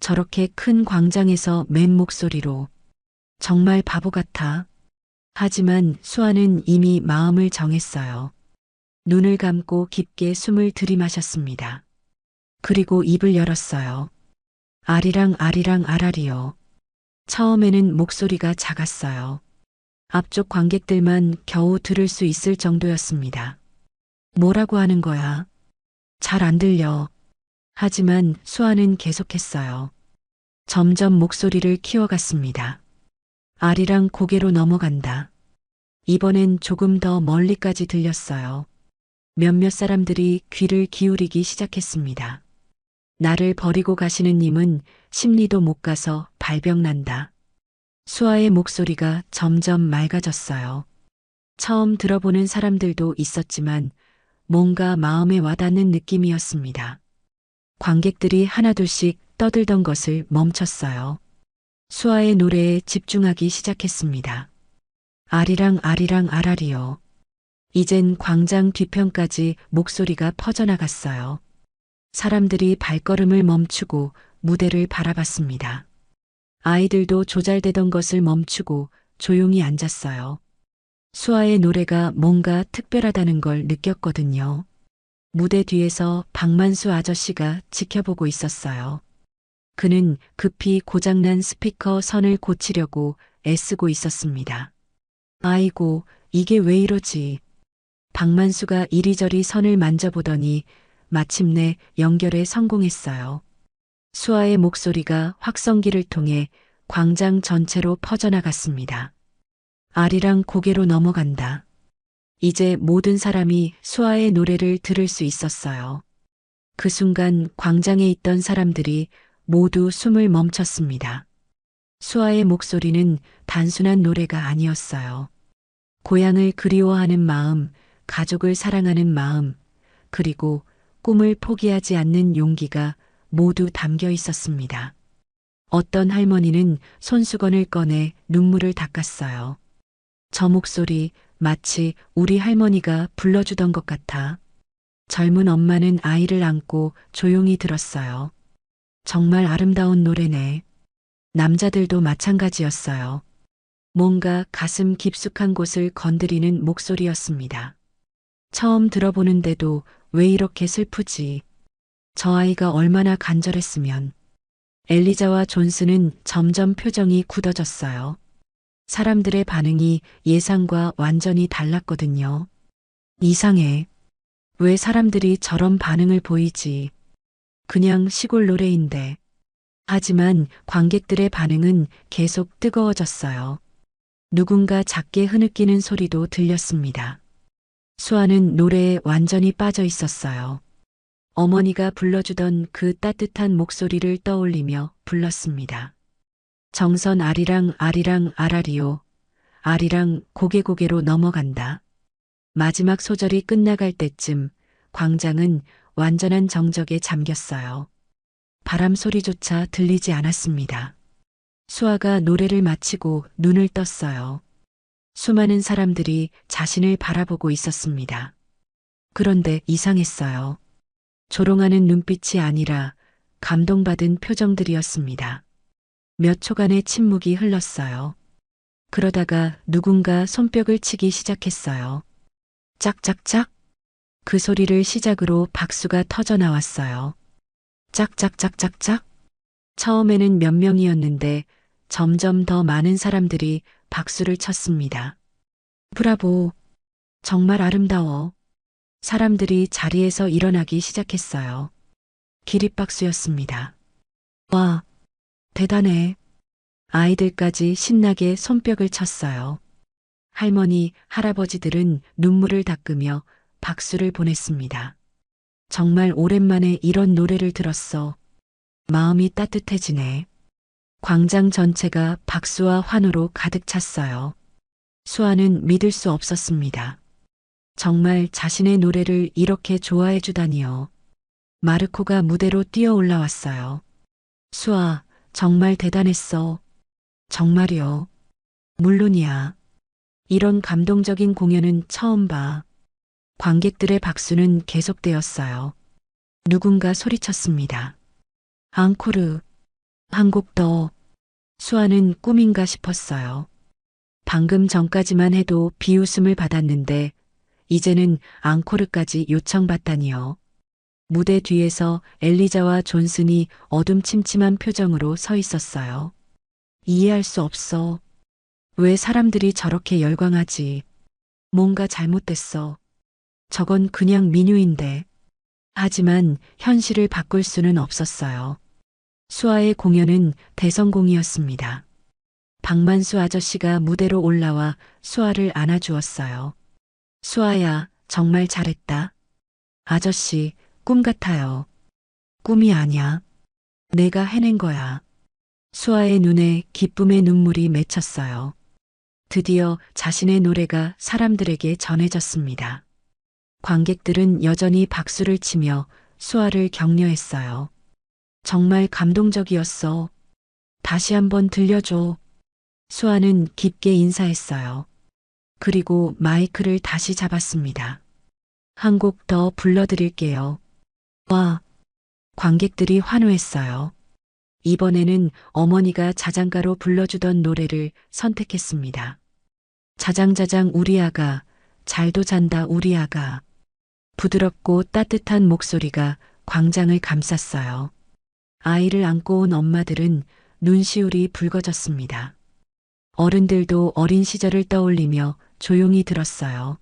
저렇게 큰 광장에서 맨 목소리로. 정말 바보 같아. 하지만 수아는 이미 마음을 정했어요. 눈을 감고 깊게 숨을 들이마셨습니다. 그리고 입을 열었어요. 아리랑 아리랑 아라리요. 처음에는 목소리가 작았어요. 앞쪽 관객들만 겨우 들을 수 있을 정도였습니다. 뭐라고 하는 거야? 잘 안 들려. 하지만 수아는 계속했어요. 점점 목소리를 키워갔습니다. 아리랑 고개로 넘어간다. 이번엔 조금 더 멀리까지 들렸어요. 몇몇 사람들이 귀를 기울이기 시작했습니다. 나를 버리고 가시는 님은 심리도 못 가서 발병난다. 수아의 목소리가 점점 맑아졌어요. 처음 들어보는 사람들도 있었지만 뭔가 마음에 와닿는 느낌이었습니다. 관객들이 하나둘씩 떠들던 것을 멈췄어요. 수아의 노래에 집중하기 시작했습니다. 아리랑 아리랑 아라리요. 이젠 광장 뒤편까지 목소리가 퍼져나갔어요. 사람들이 발걸음을 멈추고 무대를 바라봤습니다. 아이들도 조잘대던 것을 멈추고 조용히 앉았어요. 수아의 노래가 뭔가 특별하다는 걸 느꼈거든요. 무대 뒤에서 박만수 아저씨가 지켜보고 있었어요. 그는 급히 고장난 스피커 선을 고치려고 애쓰고 있었습니다. 아이고, 이게 왜 이러지? 박만수가 이리저리 선을 만져보더니 마침내 연결에 성공했어요. 수아의 목소리가 확성기를 통해 광장 전체로 퍼져나갔습니다. 아리랑 고개로 넘어간다. 이제 모든 사람이 수아의 노래를 들을 수 있었어요. 그 순간 광장에 있던 사람들이 모두 숨을 멈췄습니다. 수아의 목소리는 단순한 노래가 아니었어요. 고향을 그리워하는 마음, 가족을 사랑하는 마음, 그리고 꿈을 포기하지 않는 용기가 모두 담겨 있었습니다. 어떤 할머니는 손수건을 꺼내 눈물을 닦았어요. 저 목소리 마치 우리 할머니가 불러주던 것 같아. 젊은 엄마는 아이를 안고 조용히 들었어요. 정말 아름다운 노래네. 남자들도 마찬가지였어요. 뭔가 가슴 깊숙한 곳을 건드리는 목소리였습니다. 처음 들어보는데도 왜 이렇게 슬프지? 저 아이가 얼마나 간절했으면. 엘리자와 존스는 점점 표정이 굳어졌어요. 사람들의 반응이 예상과 완전히 달랐거든요. 이상해. 왜 사람들이 저런 반응을 보이지? 그냥 시골 노래인데. 하지만 관객들의 반응은 계속 뜨거워졌어요. 누군가 작게 흐느끼는 소리도 들렸습니다. 수아는 노래에 완전히 빠져 있었어요. 어머니가 불러주던 그 따뜻한 목소리를 떠올리며 불렀습니다. 정선 아리랑 아리랑 아라리요. 아리랑 고개고개로 넘어간다. 마지막 소절이 끝나갈 때쯤 광장은 완전한 정적에 잠겼어요. 바람 소리조차 들리지 않았습니다. 수아가 노래를 마치고 눈을 떴어요. 수많은 사람들이 자신을 바라보고 있었습니다. 그런데 이상했어요. 조롱하는 눈빛이 아니라 감동받은 표정들이었습니다. 몇 초간의 침묵이 흘렀어요. 그러다가 누군가 손뼉을 치기 시작했어요. 짝짝짝. 그 소리를 시작으로 박수가 터져 나왔어요. 짝짝짝짝짝. 처음에는 몇 명이었는데 점점 더 많은 사람들이 박수를 쳤습니다. 브라보. 정말 아름다워. 사람들이 자리에서 일어나기 시작했어요. 기립박수였습니다. 와, 대단해. 아이들까지 신나게 손뼉을 쳤어요. 할머니, 할아버지들은 눈물을 닦으며 박수를 보냈습니다. 정말 오랜만에 이런 노래를 들었어. 마음이 따뜻해지네. 광장 전체가 박수와 환호로 가득 찼어요. 수아는 믿을 수 없었습니다. 정말 자신의 노래를 이렇게 좋아해 주다니요. 마르코가 무대로 뛰어 올라왔어요. 수아, 정말 대단했어. 정말이요. 물론이야. 이런 감동적인 공연은 처음 봐. 관객들의 박수는 계속되었어요. 누군가 소리쳤습니다. 앙코르. 한 곡 더. 수아는 꿈인가 싶었어요. 방금 전까지만 해도 비웃음을 받았는데 이제는 앙코르까지 요청받다니요. 무대 뒤에서 엘리자와 존슨이 어둠침침한 표정으로 서 있었어요. 이해할 수 없어. 왜 사람들이 저렇게 열광하지? 뭔가 잘못됐어. 저건 그냥 민요인데. 하지만 현실을 바꿀 수는 없었어요. 수아의 공연은 대성공이었습니다. 박만수 아저씨가 무대로 올라와 수아를 안아주었어요. 수아야, 정말 잘했다. 아저씨, 꿈 같아요. 꿈이 아니야. 내가 해낸 거야. 수아의 눈에 기쁨의 눈물이 맺혔어요. 드디어 자신의 노래가 사람들에게 전해졌습니다. 관객들은 여전히 박수를 치며 수아를 격려했어요. 정말 감동적이었어. 다시 한번 들려줘. 수아는 깊게 인사했어요. 그리고 마이크를 다시 잡았습니다. 한 곡 더 불러드릴게요. 와, 관객들이 환호했어요. 이번에는 어머니가 자장가로 불러주던 노래를 선택했습니다. 자장자장 우리 아가, 잘도 잔다 우리 아가. 부드럽고 따뜻한 목소리가 광장을 감쌌어요. 아이를 안고 온 엄마들은 눈시울이 붉어졌습니다. 어른들도 어린 시절을 떠올리며 조용히 들었어요.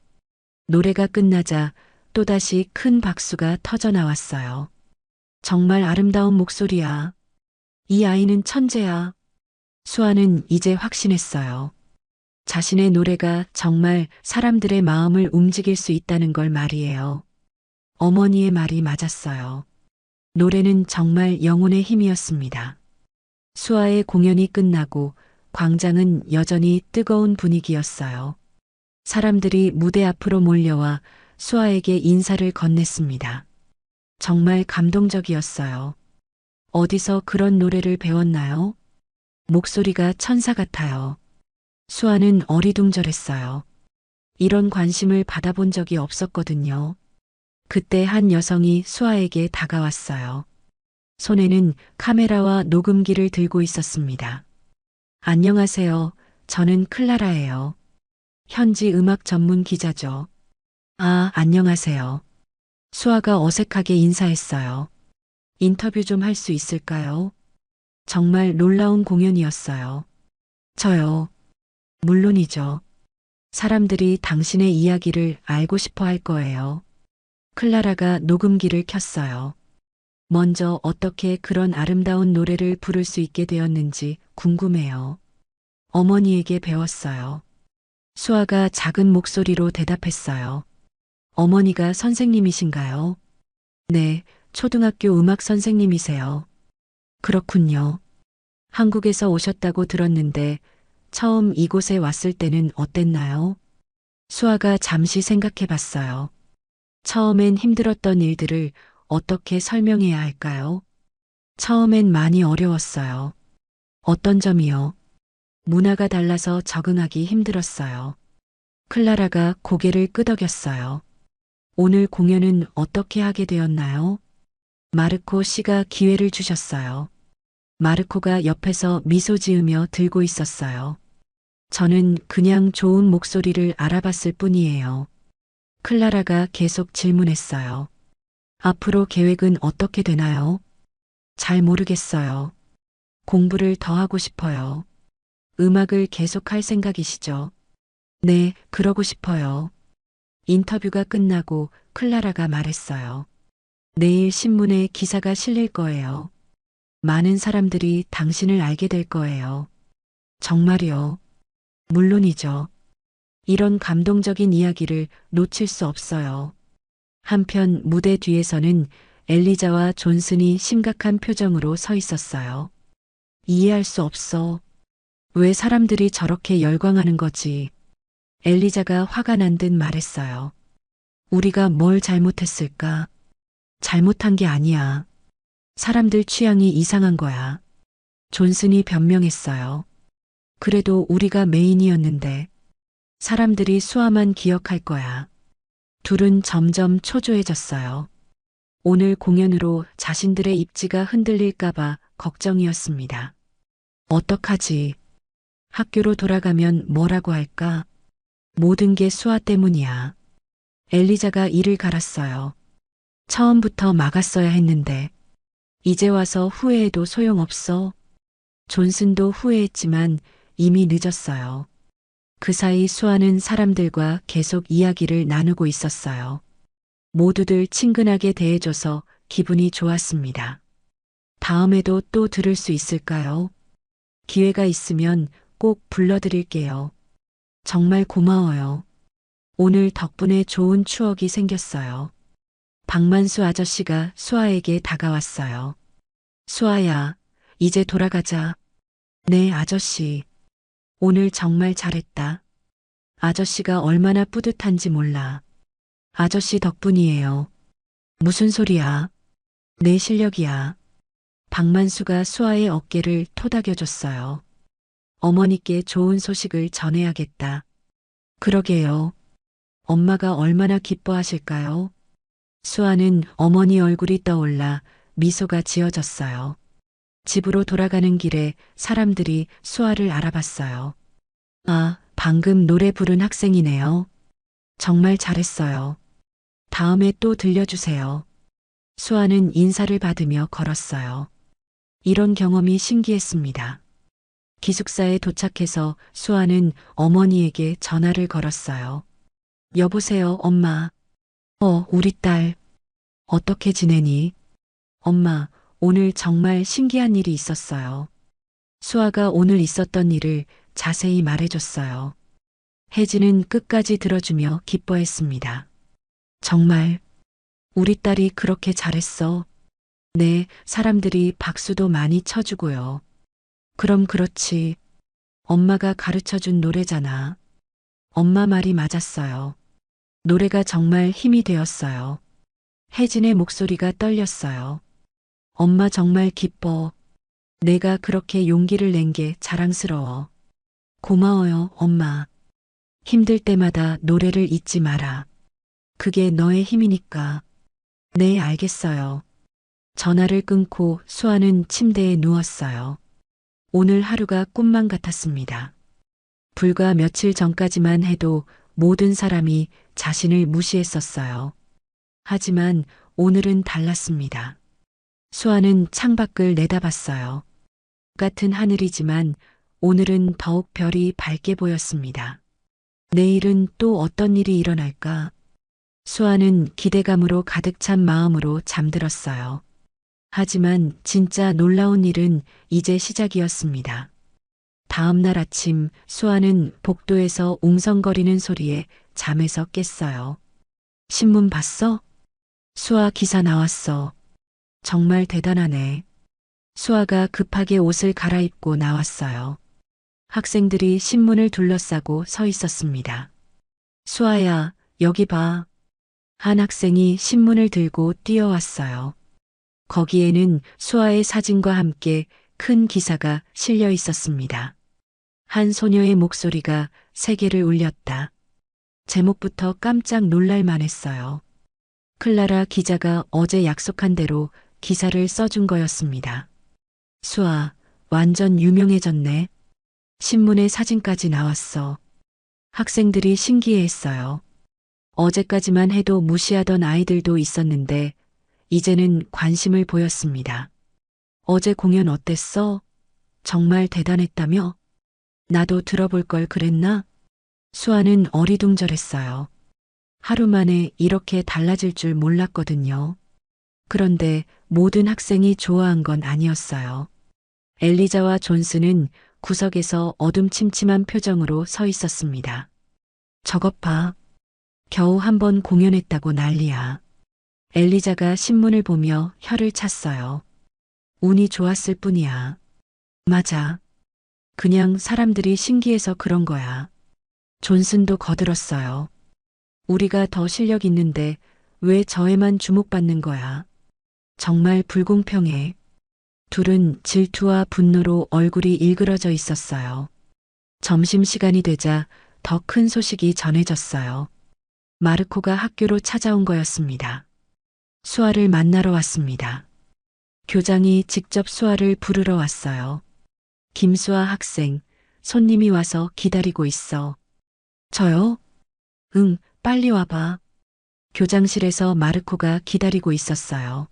노래가 끝나자 또다시 큰 박수가 터져 나왔어요. 정말 아름다운 목소리야. 이 아이는 천재야. 수아는 이제 확신했어요. 자신의 노래가 정말 사람들의 마음을 움직일 수 있다는 걸 말이에요. 어머니의 말이 맞았어요. 노래는 정말 영혼의 힘이었습니다. 수아의 공연이 끝나고 광장은 여전히 뜨거운 분위기였어요. 사람들이 무대 앞으로 몰려와 수아에게 인사를 건넸습니다. 정말 감동적이었어요. 어디서 그런 노래를 배웠나요? 목소리가 천사 같아요. 수아는 어리둥절했어요. 이런 관심을 받아본 적이 없었거든요. 그때 한 여성이 수아에게 다가왔어요. 손에는 카메라와 녹음기를 들고 있었습니다. 안녕하세요. 저는 클라라예요. 현지 음악 전문 기자죠. 아, 안녕하세요. 수아가 어색하게 인사했어요. 인터뷰 좀 할 수 있을까요? 정말 놀라운 공연이었어요. 저요. 물론이죠. 사람들이 당신의 이야기를 알고 싶어 할 거예요. 클라라가 녹음기를 켰어요. 먼저 어떻게 그런 아름다운 노래를 부를 수 있게 되었는지 궁금해요. 어머니에게 배웠어요. 수아가 작은 목소리로 대답했어요. 어머니가 선생님이신가요? 네, 초등학교 음악 선생님이세요. 그렇군요. 한국에서 오셨다고 들었는데 처음 이곳에 왔을 때는 어땠나요? 수아가 잠시 생각해 봤어요. 처음엔 힘들었던 일들을 어떻게 설명해야 할까요? 처음엔 많이 어려웠어요. 어떤 점이요? 문화가 달라서 적응하기 힘들었어요. 클라라가 고개를 끄덕였어요. 오늘 공연은 어떻게 하게 되었나요? 마르코 씨가 기회를 주셨어요. 마르코가 옆에서 미소 지으며 들고 있었어요. 저는 그냥 좋은 목소리를 알아봤을 뿐이에요. 클라라가 계속 질문했어요. 앞으로 계획은 어떻게 되나요? 잘 모르겠어요. 공부를 더 하고 싶어요. 음악을 계속 할 생각이시죠? 네, 그러고 싶어요. 인터뷰가 끝나고 클라라가 말했어요. 내일 신문에 기사가 실릴 거예요. 많은 사람들이 당신을 알게 될 거예요. 정말요? 물론이죠. 이런 감동적인 이야기를 놓칠 수 없어요. 한편 무대 뒤에서는 엘리자와 존슨이 심각한 표정으로 서 있었어요. 이해할 수 없어. 왜 사람들이 저렇게 열광하는 거지? 엘리자가 화가 난 듯 말했어요. 우리가 뭘 잘못했을까? 잘못한 게 아니야. 사람들 취향이 이상한 거야. 존슨이 변명했어요. 그래도 우리가 메인이었는데 사람들이 수아만 기억할 거야. 둘은 점점 초조해졌어요. 오늘 공연으로 자신들의 입지가 흔들릴까봐 걱정이었습니다. 어떡하지? 학교로 돌아가면 뭐라고 할까? 모든 게 수아 때문이야. 엘리자가 이를 갈았어요. 처음부터 막았어야 했는데 이제 와서 후회해도 소용없어. 존슨도 후회했지만 이미 늦었어요. 그 사이 수아는 사람들과 계속 이야기를 나누고 있었어요. 모두들 친근하게 대해줘서 기분이 좋았습니다. 다음에도 또 들을 수 있을까요? 기회가 있으면 꼭 불러드릴게요. 정말 고마워요. 오늘 덕분에 좋은 추억이 생겼어요. 박만수 아저씨가 수아에게 다가왔어요. 수아야, 이제 돌아가자. 네, 아저씨. 오늘 정말 잘했다. 아저씨가 얼마나 뿌듯한지 몰라. 아저씨 덕분이에요. 무슨 소리야? 내 실력이야. 박만수가 수아의 어깨를 토닥여줬어요. 어머니께 좋은 소식을 전해야겠다. 그러게요. 엄마가 얼마나 기뻐하실까요? 수아는 어머니 얼굴이 떠올라 미소가 지어졌어요. 집으로 돌아가는 길에 사람들이 수아를 알아봤어요. 아, 방금 노래 부른 학생이네요. 정말 잘했어요. 다음에 또 들려주세요. 수아는 인사를 받으며 걸었어요. 이런 경험이 신기했습니다. 기숙사에 도착해서 수아는 어머니에게 전화를 걸었어요. 여보세요, 엄마. 우리 딸. 어떻게 지내니? 엄마, 오늘 정말 신기한 일이 있었어요. 수아가 오늘 있었던 일을 자세히 말해줬어요. 혜진은 끝까지 들어주며 기뻐했습니다. 정말, 우리 딸이 그렇게 잘했어. 네, 사람들이 박수도 많이 쳐주고요. 그럼 그렇지. 엄마가 가르쳐준 노래잖아. 엄마 말이 맞았어요. 노래가 정말 힘이 되었어요. 혜진의 목소리가 떨렸어요. 엄마 정말 기뻐. 내가 그렇게 용기를 낸 게 자랑스러워. 고마워요, 엄마. 힘들 때마다 노래를 잊지 마라. 그게 너의 힘이니까. 네, 알겠어요. 전화를 끊고 수아는 침대에 누웠어요. 오늘 하루가 꿈만 같았습니다. 불과 며칠 전까지만 해도 모든 사람이 자신을 무시했었어요. 하지만 오늘은 달랐습니다. 수아는 창밖을 내다봤어요. 같은 하늘이지만 오늘은 더욱 별이 밝게 보였습니다. 내일은 또 어떤 일이 일어날까? 수아는 기대감으로 가득 찬 마음으로 잠들었어요. 하지만 진짜 놀라운 일은 이제 시작이었습니다. 다음 날 아침 수아는 복도에서 웅성거리는 소리에 잠에서 깼어요. 신문 봤어? 수아 기사 나왔어. 정말 대단하네. 수아가 급하게 옷을 갈아입고 나왔어요. 학생들이 신문을 둘러싸고 서 있었습니다. 수아야, 여기 봐. 한 학생이 신문을 들고 뛰어왔어요. 거기에는 수아의 사진과 함께 큰 기사가 실려 있었습니다. 한 소녀의 목소리가 세계를 울렸다. 제목부터 깜짝 놀랄 만했어요. 클라라 기자가 어제 약속한 대로 기사를 써준 거였습니다. 수아, 완전 유명해졌네. 신문에 사진까지 나왔어. 학생들이 신기해했어요. 어제까지만 해도 무시하던 아이들도 있었는데 이제는 관심을 보였습니다. 어제 공연 어땠어? 정말 대단했다며? 나도 들어볼 걸 그랬나? 수아는 어리둥절했어요. 하루 만에 이렇게 달라질 줄 몰랐거든요. 그런데 모든 학생이 좋아한 건 아니었어요. 엘리자와 존스는 구석에서 어둠침침한 표정으로 서 있었습니다. 저것 봐. 겨우 한 번 공연했다고 난리야. 엘리자가 신문을 보며 혀를 찼어요. 운이 좋았을 뿐이야. 맞아. 그냥 사람들이 신기해서 그런 거야. 존슨도 거들었어요. 우리가 더 실력 있는데 왜 저애만 주목받는 거야? 정말 불공평해. 둘은 질투와 분노로 얼굴이 일그러져 있었어요. 점심시간이 되자 더 큰 소식이 전해졌어요. 마르코가 학교로 찾아온 거였습니다. 수아를 만나러 왔습니다. 교장이 직접 수아를 부르러 왔어요. 김수아 학생, 손님이 와서 기다리고 있어. 저요? 응, 빨리 와봐. 교장실에서 마르코가 기다리고 있었어요.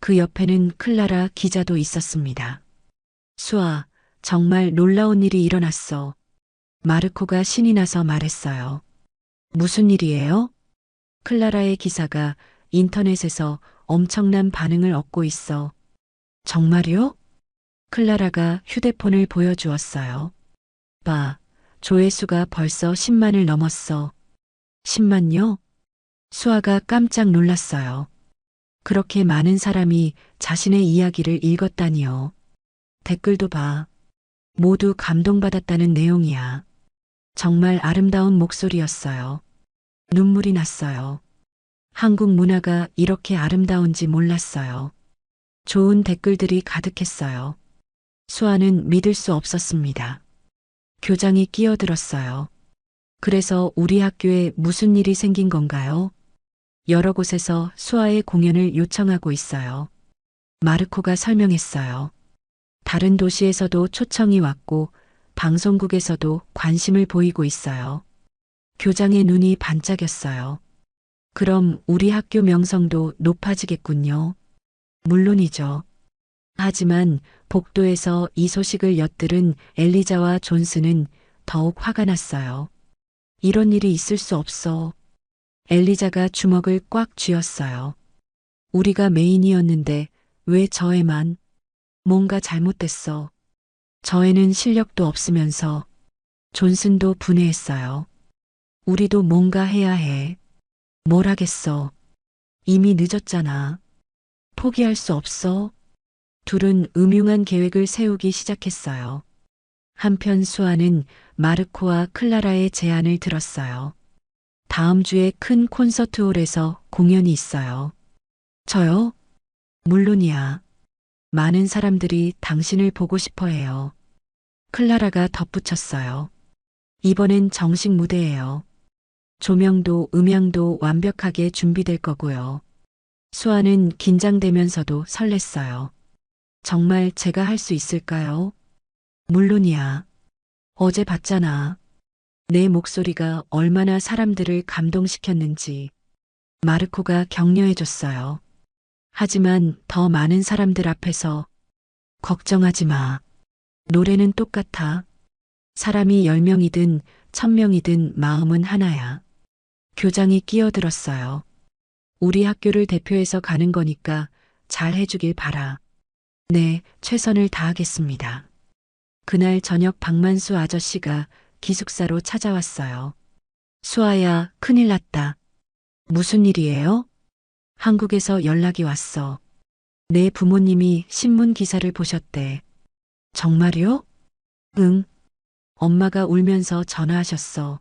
그 옆에는 클라라 기자도 있었습니다. 수아, 정말 놀라운 일이 일어났어. 마르코가 신이 나서 말했어요. 무슨 일이에요? 클라라의 기사가 인터넷에서 엄청난 반응을 얻고 있어. 정말요? 클라라가 휴대폰을 보여주었어요. 봐, 조회수가 벌써 10만을 넘었어. 10만요? 수아가 깜짝 놀랐어요. 그렇게 많은 사람이 자신의 이야기를 읽었다니요. 댓글도 봐. 모두 감동받았다는 내용이야. 정말 아름다운 목소리였어요. 눈물이 났어요. 한국 문화가 이렇게 아름다운지 몰랐어요. 좋은 댓글들이 가득했어요. 수아는 믿을 수 없었습니다. 교장이 끼어들었어요. 그래서 우리 학교에 무슨 일이 생긴 건가요? 여러 곳에서 수아의 공연을 요청하고 있어요. 마르코가 설명했어요. 다른 도시에서도 초청이 왔고 방송국에서도 관심을 보이고 있어요. 교장의 눈이 반짝였어요. 그럼 우리 학교 명성도 높아지겠군요. 물론이죠. 하지만 복도에서 이 소식을 엿들은 엘리자와 존스는 더욱 화가 났어요. 이런 일이 있을 수 없어. 엘리자가 주먹을 꽉 쥐었어요. 우리가 메인이었는데 왜 저애만? 뭔가 잘못됐어. 저애는 실력도 없으면서. 존슨도 분해했어요. 우리도 뭔가 해야 해. 뭘 하겠어. 이미 늦었잖아. 포기할 수 없어. 둘은 음흉한 계획을 세우기 시작했어요. 한편 수아는 마르코와 클라라의 제안을 들었어요. 다음 주에 큰 콘서트홀에서 공연이 있어요. 저요? 물론이야. 많은 사람들이 당신을 보고 싶어 해요. 클라라가 덧붙였어요. 이번엔 정식 무대예요. 조명도 음향도 완벽하게 준비될 거고요. 수아는 긴장되면서도 설렜어요. 정말 제가 할 수 있을까요? 물론이야. 어제 봤잖아. 내 목소리가 얼마나 사람들을 감동시켰는지. 마르코가 격려해줬어요. 하지만 더 많은 사람들 앞에서 걱정하지 마. 노래는 똑같아. 사람이 10명이든 1000명이든 마음은 하나야. 교장이 끼어들었어요. 우리 학교를 대표해서 가는 거니까 잘 해주길 바라. 네, 최선을 다하겠습니다. 그날 저녁 박만수 아저씨가 기숙사로 찾아왔어요. 수아야, 큰일 났다. 무슨 일이에요? 한국에서 연락이 왔어. 내 부모님이 신문 기사를 보셨대. 정말요? 응. 엄마가 울면서 전화하셨어.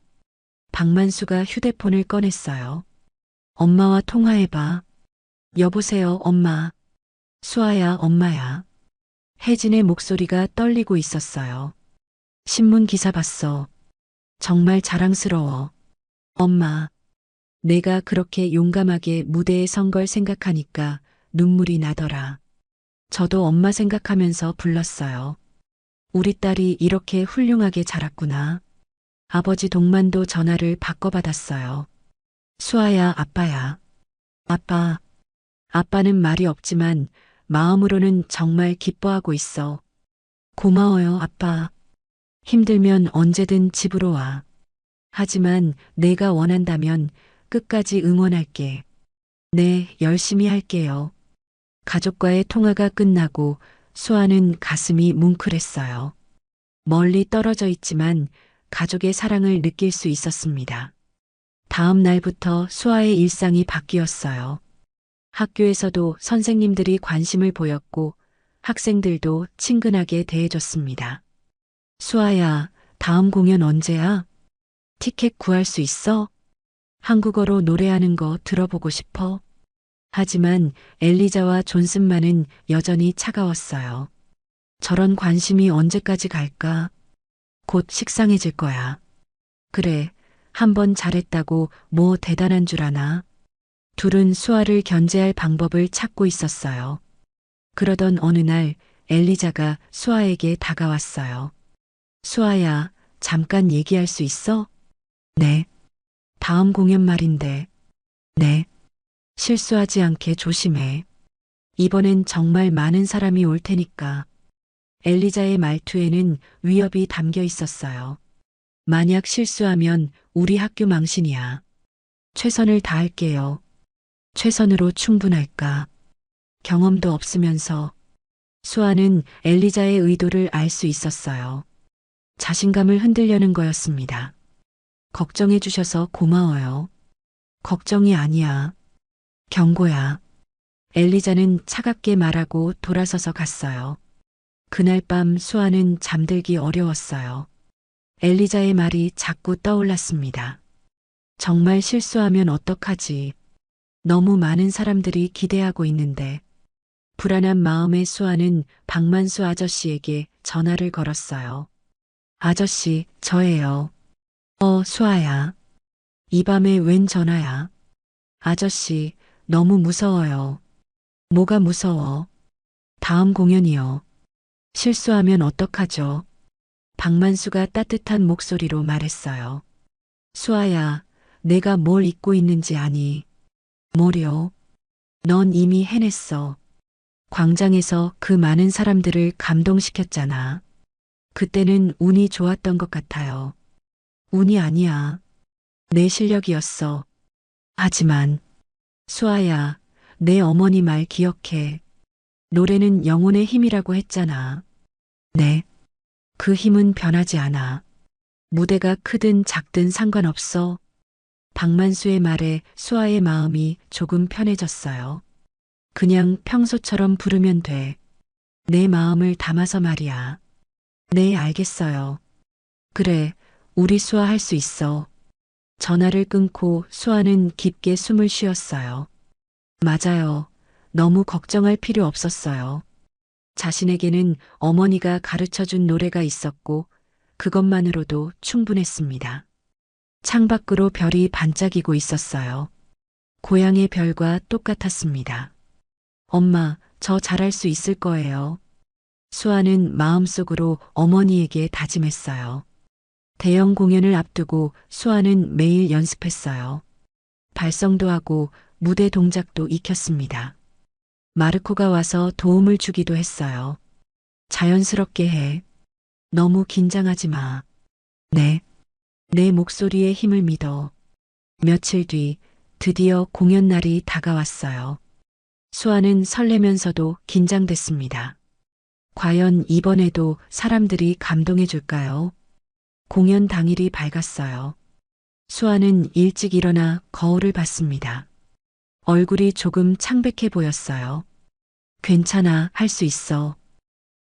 박만수가 휴대폰을 꺼냈어요. 엄마와 통화해봐. 여보세요, 엄마. 수아야, 엄마야. 혜진의 목소리가 떨리고 있었어요. 신문 기사 봤어. 정말 자랑스러워. 엄마. 내가 그렇게 용감하게 무대에 선 걸 생각하니까 눈물이 나더라. 저도 엄마 생각하면서 불렀어요. 우리 딸이 이렇게 훌륭하게 자랐구나. 아버지 동만도 전화를 바꿔받았어요. 수아야, 아빠야. 아빠. 아빠는 말이 없지만 마음으로는 정말 기뻐하고 있어. 고마워요, 아빠. 힘들면 언제든 집으로 와. 하지만 내가 원한다면 끝까지 응원할게. 네, 열심히 할게요. 가족과의 통화가 끝나고 수아는 가슴이 뭉클했어요. 멀리 떨어져 있지만 가족의 사랑을 느낄 수 있었습니다. 다음 날부터 수아의 일상이 바뀌었어요. 학교에서도 선생님들이 관심을 보였고 학생들도 친근하게 대해줬습니다. 수아야, 다음 공연 언제야? 티켓 구할 수 있어? 한국어로 노래하는 거 들어보고 싶어. 하지만 엘리자와 존슨만은 여전히 차가웠어요. 저런 관심이 언제까지 갈까? 곧 식상해질 거야. 그래, 한번 잘했다고 뭐 대단한 줄 아나? 둘은 수아를 견제할 방법을 찾고 있었어요. 그러던 어느 날 엘리자가 수아에게 다가왔어요. 수아야, 잠깐 얘기할 수 있어? 네. 다음 공연 말인데. 네. 실수하지 않게 조심해. 이번엔 정말 많은 사람이 올 테니까. 엘리자의 말투에는 위협이 담겨 있었어요. 만약 실수하면 우리 학교 망신이야. 최선을 다할게요. 최선으로 충분할까? 경험도 없으면서 수아는 엘리자의 의도를 알 수 있었어요. 자신감을 흔들려는 거였습니다. 걱정해 주셔서 고마워요. 걱정이 아니야. 경고야. 엘리자는 차갑게 말하고 돌아서서 갔어요. 그날 밤 수아는 잠들기 어려웠어요. 엘리자의 말이 자꾸 떠올랐습니다. 정말 실수하면 어떡하지? 너무 많은 사람들이 기대하고 있는데. 불안한 마음의 수아는 박만수 아저씨에게 전화를 걸었어요. 아저씨, 저예요. 수아야. 이 밤에 웬 전화야? 아저씨, 너무 무서워요. 뭐가 무서워? 다음 공연이요. 실수하면 어떡하죠? 박만수가 따뜻한 목소리로 말했어요. 수아야, 내가 뭘 잊고 있는지 아니? 뭐려? 넌 이미 해냈어. 광장에서 그 많은 사람들을 감동시켰잖아. 그때는 운이 좋았던 것 같아요. 운이 아니야. 내 실력이었어. 하지만, 수아야, 내 어머니 말 기억해. 노래는 영혼의 힘이라고 했잖아. 네. 그 힘은 변하지 않아. 무대가 크든 작든 상관없어. 박만수의 말에 수아의 마음이 조금 편해졌어요. 그냥 평소처럼 부르면 돼. 내 마음을 담아서 말이야. 네, 알겠어요. 그래, 우리 수아 할 수 있어. 전화를 끊고 수아는 깊게 숨을 쉬었어요. 맞아요. 너무 걱정할 필요 없었어요. 자신에게는 어머니가 가르쳐 준 노래가 있었고 그것만으로도 충분했습니다. 창밖으로 별이 반짝이고 있었어요. 고향의 별과 똑같았습니다. 엄마, 저 잘할 수 있을 거예요. 수아는 마음속으로 어머니에게 다짐했어요. 대형 공연을 앞두고 수아는 매일 연습했어요. 발성도 하고 무대 동작도 익혔습니다. 마르코가 와서 도움을 주기도 했어요. 자연스럽게 해. 너무 긴장하지 마. 네. 내 목소리에 힘을 믿어. 며칠 뒤 드디어 공연 날이 다가왔어요. 수아는 설레면서도 긴장됐습니다. 과연 이번에도 사람들이 감동해 줄까요? 공연 당일이 밝았어요. 수아는 일찍 일어나 거울을 봤습니다. 얼굴이 조금 창백해 보였어요. 괜찮아, 할 수 있어.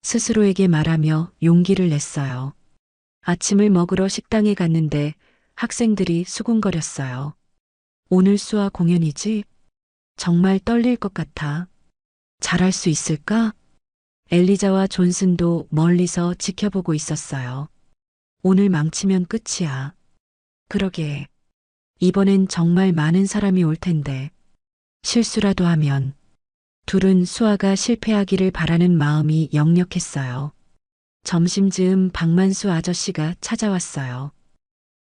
스스로에게 말하며 용기를 냈어요. 아침을 먹으러 식당에 갔는데 학생들이 수군거렸어요. 오늘 수아 공연이지? 정말 떨릴 것 같아. 잘할 수 있을까? 엘리자와 존슨도 멀리서 지켜보고 있었어요. 오늘 망치면 끝이야. 그러게. 이번엔 정말 많은 사람이 올 텐데. 실수라도 하면. 둘은 수아가 실패하기를 바라는 마음이 역력했어요. 점심즈음 박만수 아저씨가 찾아왔어요.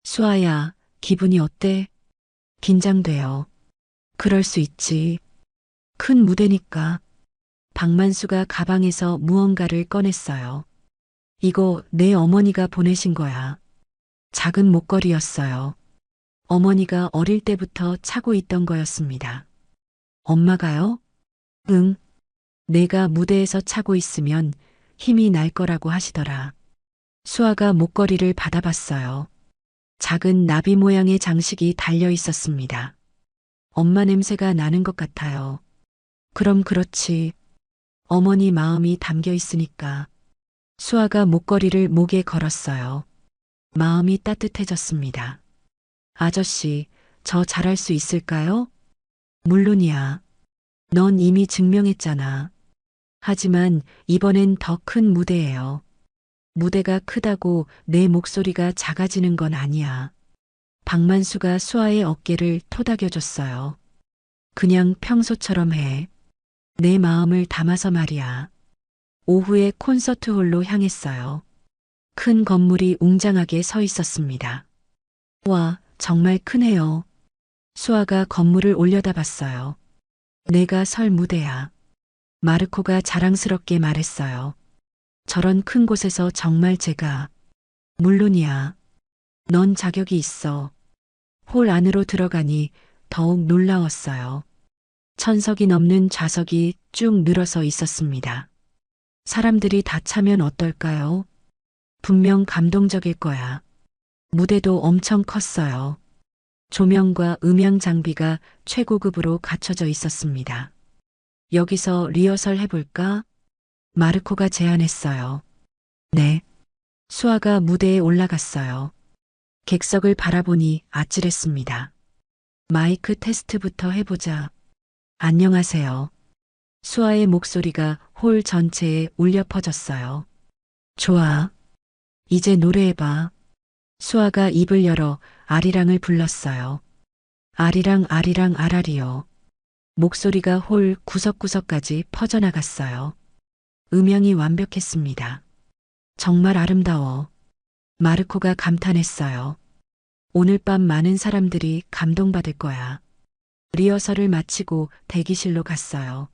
수아야, 기분이 어때? 긴장돼요. 그럴 수 있지. 큰 무대니까. 박만수가 가방에서 무언가를 꺼냈어요. 이거 내 어머니가 보내신 거야. 작은 목걸이였어요. 어머니가 어릴 때부터 차고 있던 거였습니다. 엄마가요? 응. 내가 무대에서 차고 있으면 힘이 날 거라고 하시더라. 수아가 목걸이를 받아봤어요. 작은 나비 모양의 장식이 달려 있었습니다. 엄마 냄새가 나는 것 같아요. 그럼 그렇지. 어머니 마음이 담겨 있으니까. 수아가 목걸이를 목에 걸었어요. 마음이 따뜻해졌습니다. 아저씨, 저 잘할 수 있을까요? 물론이야. 넌 이미 증명했잖아. 하지만 이번엔 더 큰 무대예요. 무대가 크다고 내 목소리가 작아지는 건 아니야. 박만수가 수아의 어깨를 토닥여줬어요. 그냥 평소처럼 해. 내 마음을 담아서 말이야. 오후에 콘서트홀로 향했어요. 큰 건물이 웅장하게 서 있었습니다. 와, 정말 크네요. 수아가 건물을 올려다봤어요. 내가 설 무대야. 마르코가 자랑스럽게 말했어요. 저런 큰 곳에서 정말 제가. 물론이야. 넌 자격이 있어. 홀 안으로 들어가니 더욱 놀라웠어요. 1000석이 넘는 좌석이 쭉 늘어서 있었습니다. 사람들이 다 차면 어떨까요? 분명 감동적일 거야. 무대도 엄청 컸어요. 조명과 음향 장비가 최고급으로 갖춰져 있었습니다. 여기서 리허설 해볼까? 마르코가 제안했어요. 네. 수아가 무대에 올라갔어요. 객석을 바라보니 아찔했습니다. 마이크 테스트부터 해보자. 안녕하세요. 수아의 목소리가 홀 전체에 울려 퍼졌어요. 좋아. 이제 노래해봐. 수아가 입을 열어 아리랑을 불렀어요. 아리랑 아리랑 아라리요. 목소리가 홀 구석구석까지 퍼져나갔어요. 음향이 완벽했습니다. 정말 아름다워. 마르코가 감탄했어요. 오늘 밤 많은 사람들이 감동받을 거야. 리허설을 마치고 대기실로 갔어요.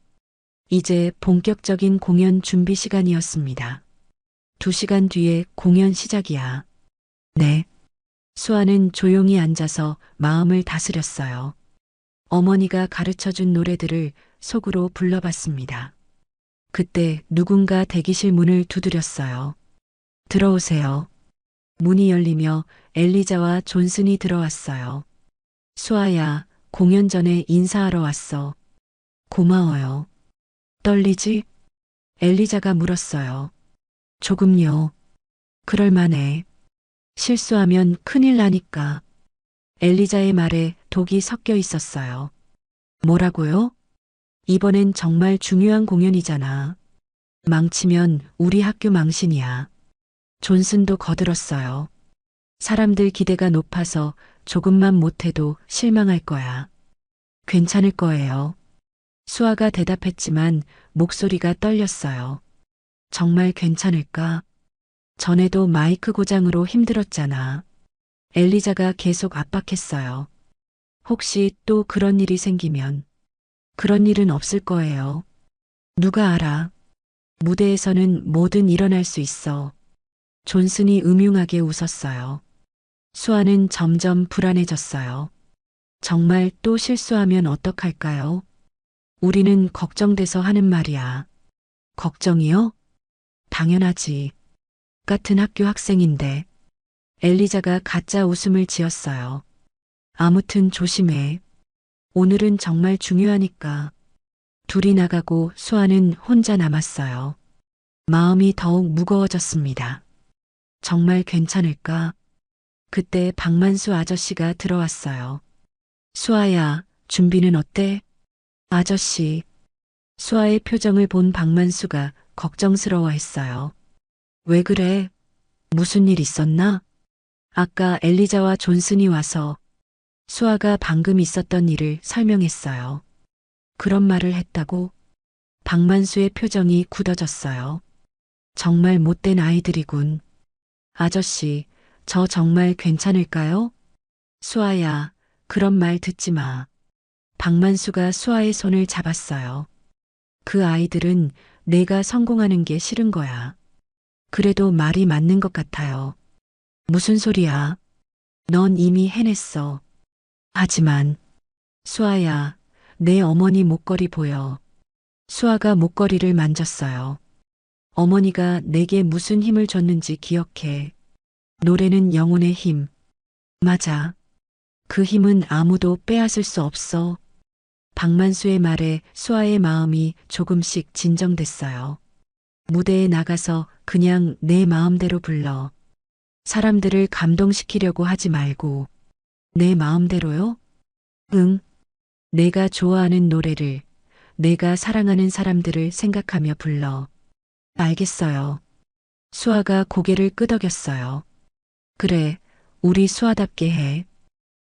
이제 본격적인 공연 준비 시간이었습니다. 2시간 뒤에 공연 시작이야. 네. 수아는 조용히 앉아서 마음을 다스렸어요. 어머니가 가르쳐준 노래들을 속으로 불러봤습니다. 그때 누군가 대기실 문을 두드렸어요. 들어오세요. 문이 열리며 엘리자와 존슨이 들어왔어요. 수아야, 공연 전에 인사하러 왔어. 고마워요. 떨리지? 엘리자가 물었어요. 조금요. 그럴만해. 실수하면 큰일 나니까. 엘리자의 말에 독이 섞여 있었어요. 뭐라고요? 이번엔 정말 중요한 공연이잖아. 망치면 우리 학교 망신이야. 존슨도 거들었어요. 사람들 기대가 높아서 조금만 못해도 실망할 거야. 괜찮을 거예요. 수아가 대답했지만 목소리가 떨렸어요. 정말 괜찮을까? 전에도 마이크 고장으로 힘들었잖아. 엘리자가 계속 압박했어요. 혹시 또 그런 일이 생기면. 그런 일은 없을 거예요. 누가 알아? 무대에서는 뭐든 일어날 수 있어. 존슨이 음흉하게 웃었어요. 수아는 점점 불안해졌어요. 정말 또 실수하면 어떡할까요? 우리는 걱정돼서 하는 말이야. 걱정이요? 당연하지. 같은 학교 학생인데. 엘리자가 가짜 웃음을 지었어요. 아무튼 조심해. 오늘은 정말 중요하니까. 둘이 나가고 수아는 혼자 남았어요. 마음이 더욱 무거워졌습니다. 정말 괜찮을까? 그때 박만수 아저씨가 들어왔어요. 수아야, 준비는 어때? 아저씨. 수아의 표정을 본 박만수가 걱정스러워했어요. 왜 그래? 무슨 일 있었나? 아까 엘리자와 존슨이 와서 수아가 방금 있었던 일을 설명했어요. 그런 말을 했다고? 박만수의 표정이 굳어졌어요. 정말 못된 아이들이군. 아저씨, 저 정말 괜찮을까요? 수아야, 그런 말 듣지 마. 박만수가 수아의 손을 잡았어요. 그 아이들은 내가 성공하는 게 싫은 거야. 그래도 말이 맞는 것 같아요. 무슨 소리야? 넌 이미 해냈어. 하지만, 수아야, 내 어머니 목걸이 보여. 수아가 목걸이를 만졌어요. 어머니가 내게 무슨 힘을 줬는지 기억해. 노래는 영혼의 힘. 맞아. 그 힘은 아무도 빼앗을 수 없어. 박만수의 말에 수아의 마음이 조금씩 진정됐어요. 무대에 나가서 그냥 내 마음대로 불러. 사람들을 감동시키려고 하지 말고. 내 마음대로요? 응. 내가 좋아하는 노래를, 내가 사랑하는 사람들을 생각하며 불러. 알겠어요. 수아가 고개를 끄덕였어요. 그래, 우리 수아답게 해.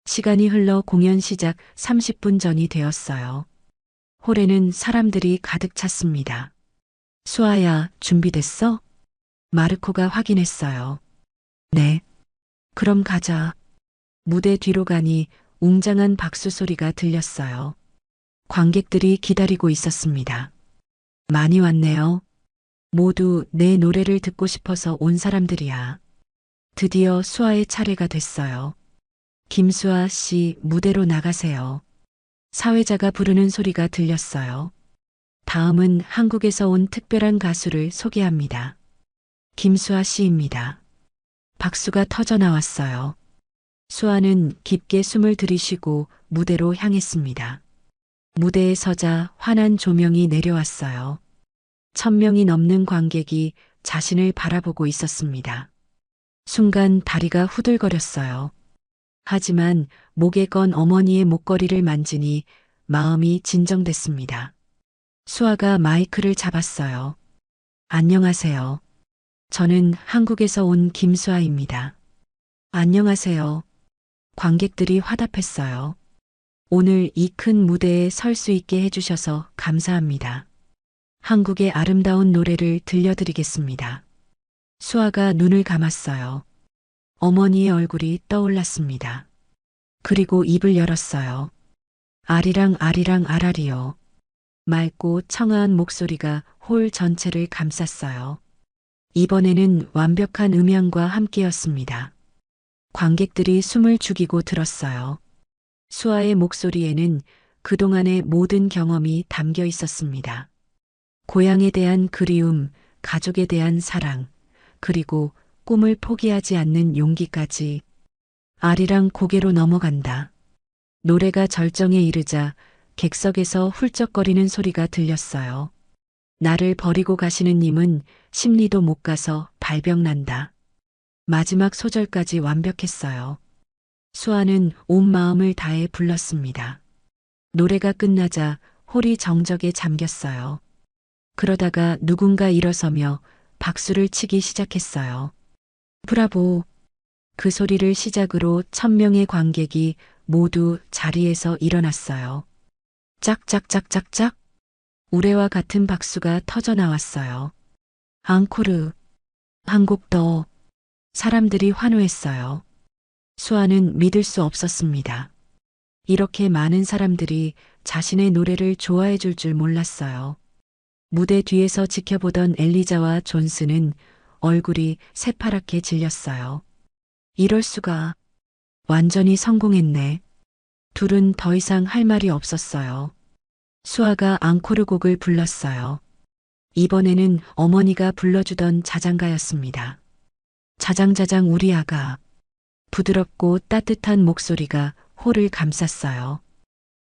시간이 흘러 공연 시작 30분 전이 되었어요. 홀에는 사람들이 가득 찼습니다. 수아야, 준비됐어? 마르코가 확인했어요. 네. 그럼 가자. 무대 뒤로 가니 웅장한 박수 소리가 들렸어요. 관객들이 기다리고 있었습니다. 많이 왔네요. 모두 내 노래를 듣고 싶어서 온 사람들이야. 드디어 수아의 차례가 됐어요. 김수아 씨, 무대로 나가세요. 사회자가 부르는 소리가 들렸어요. 다음은 한국에서 온 특별한 가수를 소개합니다. 김수아 씨입니다. 박수가 터져 나왔어요. 수아는 깊게 숨을 들이쉬고 무대로 향했습니다. 무대에 서자 환한 조명이 내려왔어요. 1000명이 넘는 관객이 자신을 바라보고 있었습니다. 순간 다리가 후들거렸어요. 하지만 목에 건 어머니의 목걸이를 만지니 마음이 진정됐습니다. 수아가 마이크를 잡았어요. 안녕하세요. 저는 한국에서 온 김수아입니다. 안녕하세요. 관객들이 화답했어요. 오늘 이 큰 무대에 설 수 있게 해주셔서 감사합니다. 한국의 아름다운 노래를 들려드리겠습니다. 수아가 눈을 감았어요. 어머니의 얼굴이 떠올랐습니다. 그리고 입을 열었어요. 아리랑 아리랑 아라리요. 맑고 청아한 목소리가 홀 전체를 감쌌어요. 이번에는 완벽한 음향과 함께였습니다. 관객들이 숨을 죽이고 들었어요. 수아의 목소리에는 그동안의 모든 경험이 담겨 있었습니다. 고향에 대한 그리움, 가족에 대한 사랑, 그리고 꿈을 포기하지 않는 용기까지. 아리랑 고개로 넘어간다. 노래가 절정에 이르자 객석에서 훌쩍거리는 소리가 들렸어요. 나를 버리고 가시는 님은 심리도 못 가서 발병난다. 마지막 소절까지 완벽했어요. 수아는 온 마음을 다해 불렀습니다. 노래가 끝나자 홀이 정적에 잠겼어요. 그러다가 누군가 일어서며 박수를 치기 시작했어요. 브라보! 그 소리를 시작으로 1000명의 관객이 모두 자리에서 일어났어요. 짝짝짝짝짝! 우레와 같은 박수가 터져 나왔어요. 앙코르! 한 곡 더! 사람들이 환호했어요. 수아는 믿을 수 없었습니다. 이렇게 많은 사람들이 자신의 노래를 좋아해 줄 줄 몰랐어요. 무대 뒤에서 지켜보던 엘리자와 존스는 얼굴이 새파랗게 질렸어요. 이럴 수가. 완전히 성공했네. 둘은 더 이상 할 말이 없었어요. 수아가 앙코르 곡을 불렀어요. 이번에는 어머니가 불러주던 자장가였습니다. 자장자장 우리 아가. 부드럽고 따뜻한 목소리가 홀을 감쌌어요.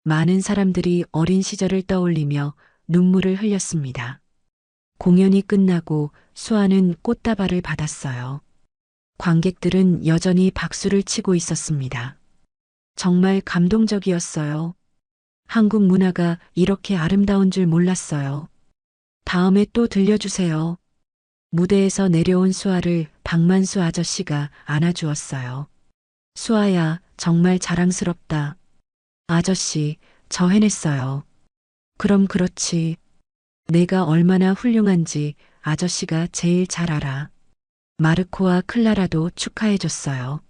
많은 사람들이 어린 시절을 떠올리며 눈물을 흘렸습니다. 공연이 끝나고 수아는 꽃다발을 받았어요. 관객들은 여전히 박수를 치고 있었습니다. 정말 감동적이었어요. 한국 문화가 이렇게 아름다운 줄 몰랐어요. 다음에 또 들려주세요. 무대에서 내려온 수아를 박만수 아저씨가 안아주었어요. 수아야, 정말 자랑스럽다. 아저씨, 저 해냈어요. 그럼 그렇지. 내가 얼마나 훌륭한지 아저씨가 제일 잘 알아. 마르코와 클라라도 축하해줬어요.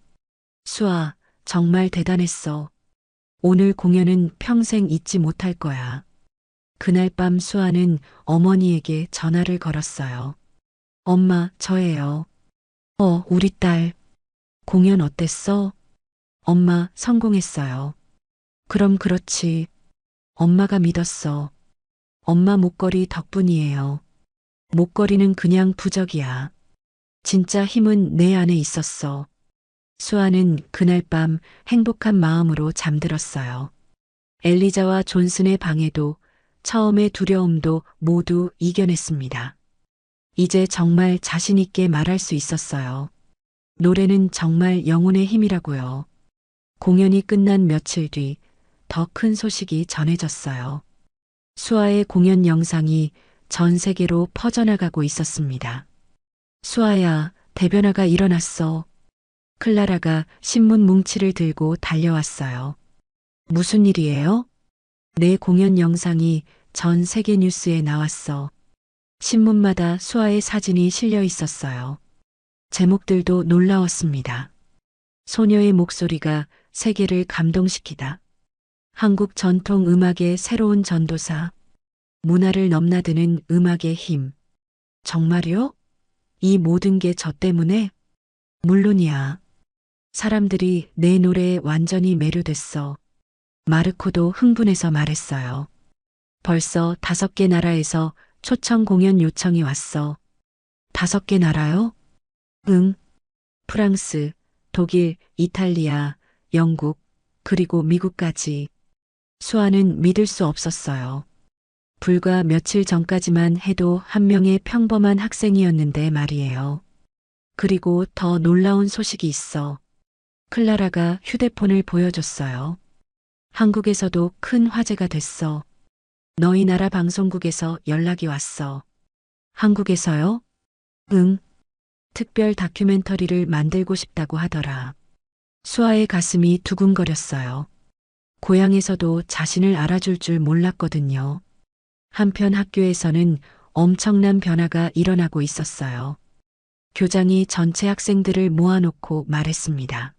수아, 정말 대단했어. 오늘 공연은 평생 잊지 못할 거야. 그날 밤 수아는 어머니에게 전화를 걸었어요. 엄마, 저예요. 우리 딸. 공연 어땠어? 엄마, 성공했어요. 그럼 그렇지. 엄마가 믿었어. 엄마 목걸이 덕분이에요. 목걸이는 그냥 부적이야. 진짜 힘은 내 안에 있었어. 수아는 그날 밤 행복한 마음으로 잠들었어요. 엘리자와 존슨의 방해도 처음의 두려움도 모두 이겨냈습니다. 이제 정말 자신있게 말할 수 있었어요. 노래는 정말 영혼의 힘이라고요. 공연이 끝난 며칠 뒤 더 큰 소식이 전해졌어요. 수아의 공연 영상이 전 세계로 퍼져나가고 있었습니다. 수아야, 대변화가 일어났어. 클라라가 신문 뭉치를 들고 달려왔어요. 무슨 일이에요? 내 공연 영상이 전 세계 뉴스에 나왔어. 신문마다 수아의 사진이 실려 있었어요. 제목들도 놀라웠습니다. 소녀의 목소리가 세계를 감동시키다. 한국 전통 음악의 새로운 전도사. 문화를 넘나드는 음악의 힘. 정말요? 이 모든 게 저 때문에? 물론이야. 사람들이 내 노래에 완전히 매료됐어. 마르코도 흥분해서 말했어요. 벌써 5개 나라에서 초청 공연 요청이 왔어. 5개 나라요? 응. 프랑스, 독일, 이탈리아, 영국, 그리고 미국까지. 수아는 믿을 수 없었어요. 불과 며칠 전까지만 해도 한 명의 평범한 학생이었는데 말이에요. 그리고 더 놀라운 소식이 있어. 클라라가 휴대폰을 보여줬어요. 한국에서도 큰 화제가 됐어. 너희 나라 방송국에서 연락이 왔어. 한국에서요? 응. 특별 다큐멘터리를 만들고 싶다고 하더라. 수아의 가슴이 두근거렸어요. 고향에서도 자신을 알아줄 줄 몰랐거든요. 한편 학교에서는 엄청난 변화가 일어나고 있었어요. 교장이 전체 학생들을 모아놓고 말했습니다.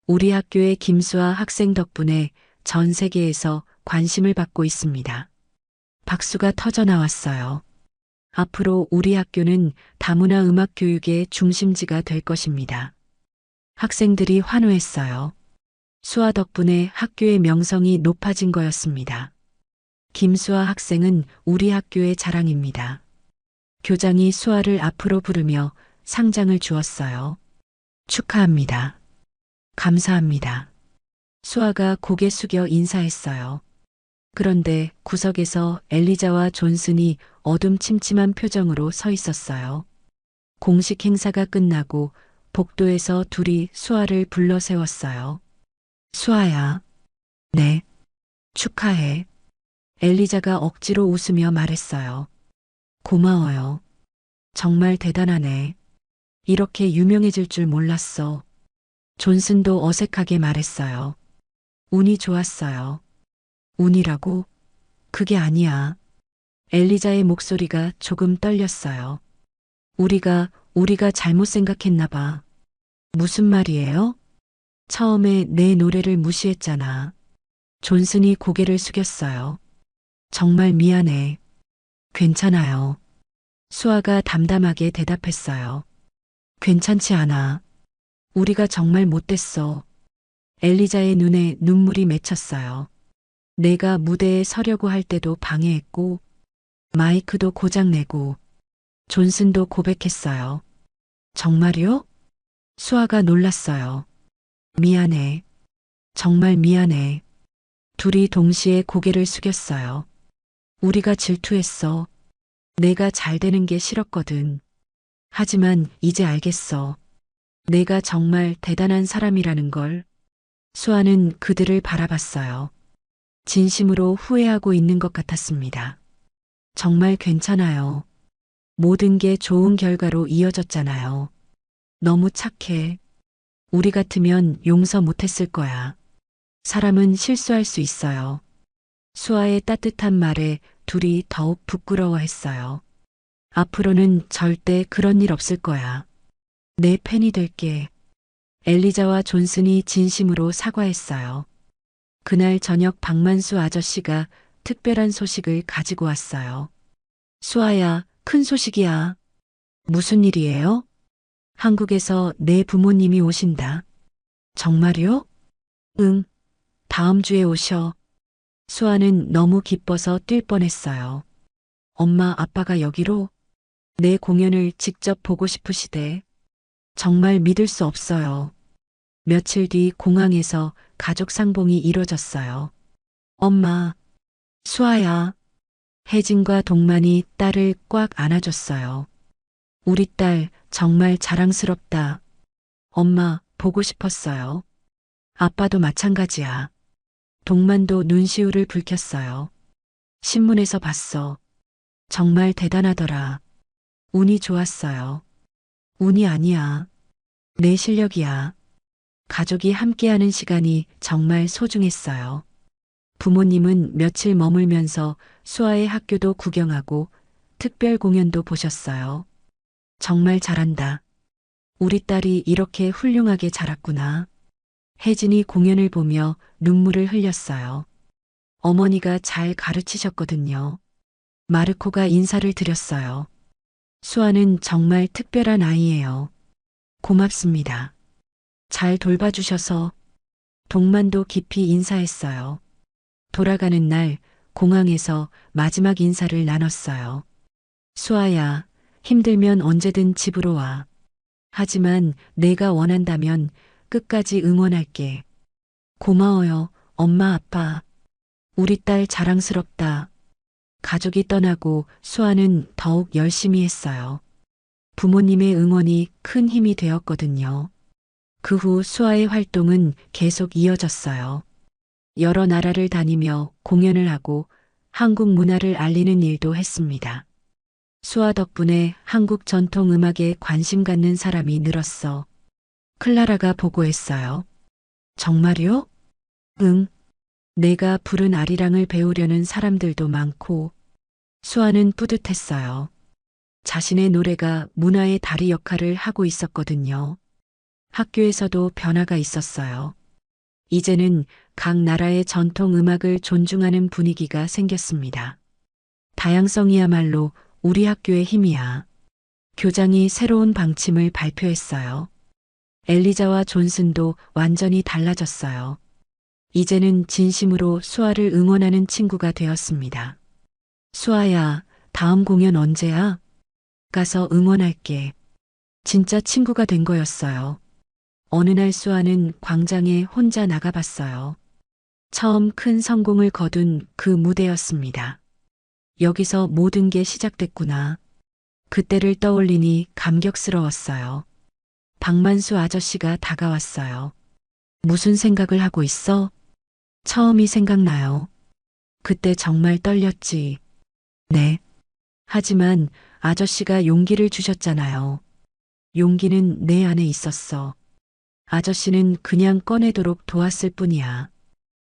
우리 학교의 김수아 학생 덕분에 전 세계에서 관심을 받고 있습니다. 박수가 터져 나왔어요. 앞으로 우리 학교는 다문화 음악 교육의 중심지가 될 것입니다. 학생들이 환호했어요. 수아 덕분에 학교의 명성이 높아진 거였습니다. 김수아 학생은 우리 학교의 자랑입니다. 교장이 수아를 앞으로 부르며 상장을 주었어요. 축하합니다. 감사합니다. 수아가 고개 숙여 인사했어요. 그런데 구석에서 엘리자와 존슨이 어둠침침한 표정으로 서 있었어요. 공식 행사가 끝나고 복도에서 둘이 수아를 불러 세웠어요. 수아야. 네. 축하해. 엘리자가 억지로 웃으며 말했어요. 고마워요. 정말 대단하네. 이렇게 유명해질 줄 몰랐어. 존슨도 어색하게 말했어요. 운이 좋았어요. 운이라고? 그게 아니야. 엘리자의 목소리가 조금 떨렸어요. 우리가 잘못 생각했나 봐. 무슨 말이에요? 처음에 내 노래를 무시했잖아. 존슨이 고개를 숙였어요. 정말 미안해. 괜찮아요. 수아가 담담하게 대답했어요. 괜찮지 않아. 우리가 정말 못됐어. 엘리자의 눈에 눈물이 맺혔어요. 내가 무대에 서려고 할 때도 방해했고, 마이크도 고장내고, 존슨도 고백했어요. 정말요? 수아가 놀랐어요. 미안해. 정말 미안해. 둘이 동시에 고개를 숙였어요. 우리가 질투했어. 내가 잘 되는 게 싫었거든. 하지만 이제 알겠어. 내가 정말 대단한 사람이라는 걸. 수아는 그들을 바라봤어요. 진심으로 후회하고 있는 것 같았습니다. 정말 괜찮아요. 모든 게 좋은 결과로 이어졌잖아요. 너무 착해. 우리 같으면 용서 못했을 거야. 사람은 실수할 수 있어요. 수아의 따뜻한 말에 둘이 더욱 부끄러워했어요. 앞으로는 절대 그런 일 없을 거야. 내 팬이 될게. 엘리자와 존슨이 진심으로 사과했어요. 그날 저녁 박만수 아저씨가 특별한 소식을 가지고 왔어요. 수아야, 큰 소식이야. 무슨 일이에요? 한국에서 내 부모님이 오신다. 정말요? 응, 다음 주에 오셔. 수아는 너무 기뻐서 뛸 뻔했어요. 엄마, 아빠가 여기로? 내 공연을 직접 보고 싶으시대. 정말 믿을 수 없어요. 며칠 뒤 공항에서 가족 상봉이 이뤄졌어요. 엄마, 수아야. 혜진과 동만이 딸을 꽉 안아줬어요. 우리 딸 정말 자랑스럽다. 엄마, 보고 싶었어요. 아빠도 마찬가지야. 동만도 눈시울을 붉혔어요. 신문에서 봤어. 정말 대단하더라. 운이 좋았어요. 운이 아니야. 내 실력이야. 가족이 함께하는 시간이 정말 소중했어요. 부모님은 며칠 머물면서 수아의 학교도 구경하고 특별 공연도 보셨어요. 정말 잘한다. 우리 딸이 이렇게 훌륭하게 자랐구나. 혜진이 공연을 보며 눈물을 흘렸어요. 어머니가 잘 가르치셨거든요. 마르코가 인사를 드렸어요. 수아는 정말 특별한 아이예요. 고맙습니다. 잘 돌봐주셔서. 동만도 깊이 인사했어요. 돌아가는 날 공항에서 마지막 인사를 나눴어요. 수아야, 힘들면 언제든 집으로 와. 하지만 내가 원한다면 끝까지 응원할게. 고마워요, 엄마, 아빠. 우리 딸 자랑스럽다. 가족이 떠나고 수아는 더욱 열심히 했어요. 부모님의 응원이 큰 힘이 되었거든요. 그 후 수아의 활동은 계속 이어졌어요. 여러 나라를 다니며 공연을 하고 한국 문화를 알리는 일도 했습니다. 수아 덕분에 한국 전통 음악에 관심 갖는 사람이 늘었어. 클라라가 보고했어요. 정말요? 응. 내가 부른 아리랑을 배우려는 사람들도 많고. 수아는 뿌듯했어요. 자신의 노래가 문화의 다리 역할을 하고 있었거든요. 학교에서도 변화가 있었어요. 이제는 각 나라의 전통 음악을 존중하는 분위기가 생겼습니다. 다양성이야말로 우리 학교의 힘이야. 교장이 새로운 방침을 발표했어요. 엘리자와 존슨도 완전히 달라졌어요. 이제는 진심으로 수아를 응원하는 친구가 되었습니다. 수아야, 다음 공연 언제야? 가서 응원할게. 진짜 친구가 된 거였어요. 어느 날 수아는 광장에 혼자 나가봤어요. 처음 큰 성공을 거둔 그 무대였습니다. 여기서 모든 게 시작됐구나. 그때를 떠올리니 감격스러웠어요. 박만수 아저씨가 다가왔어요. 무슨 생각을 하고 있어? 처음이 생각나요. 그때 정말 떨렸지. 네. 하지만 아저씨가 용기를 주셨잖아요. 용기는 내 안에 있었어. 아저씨는 그냥 꺼내도록 도왔을 뿐이야.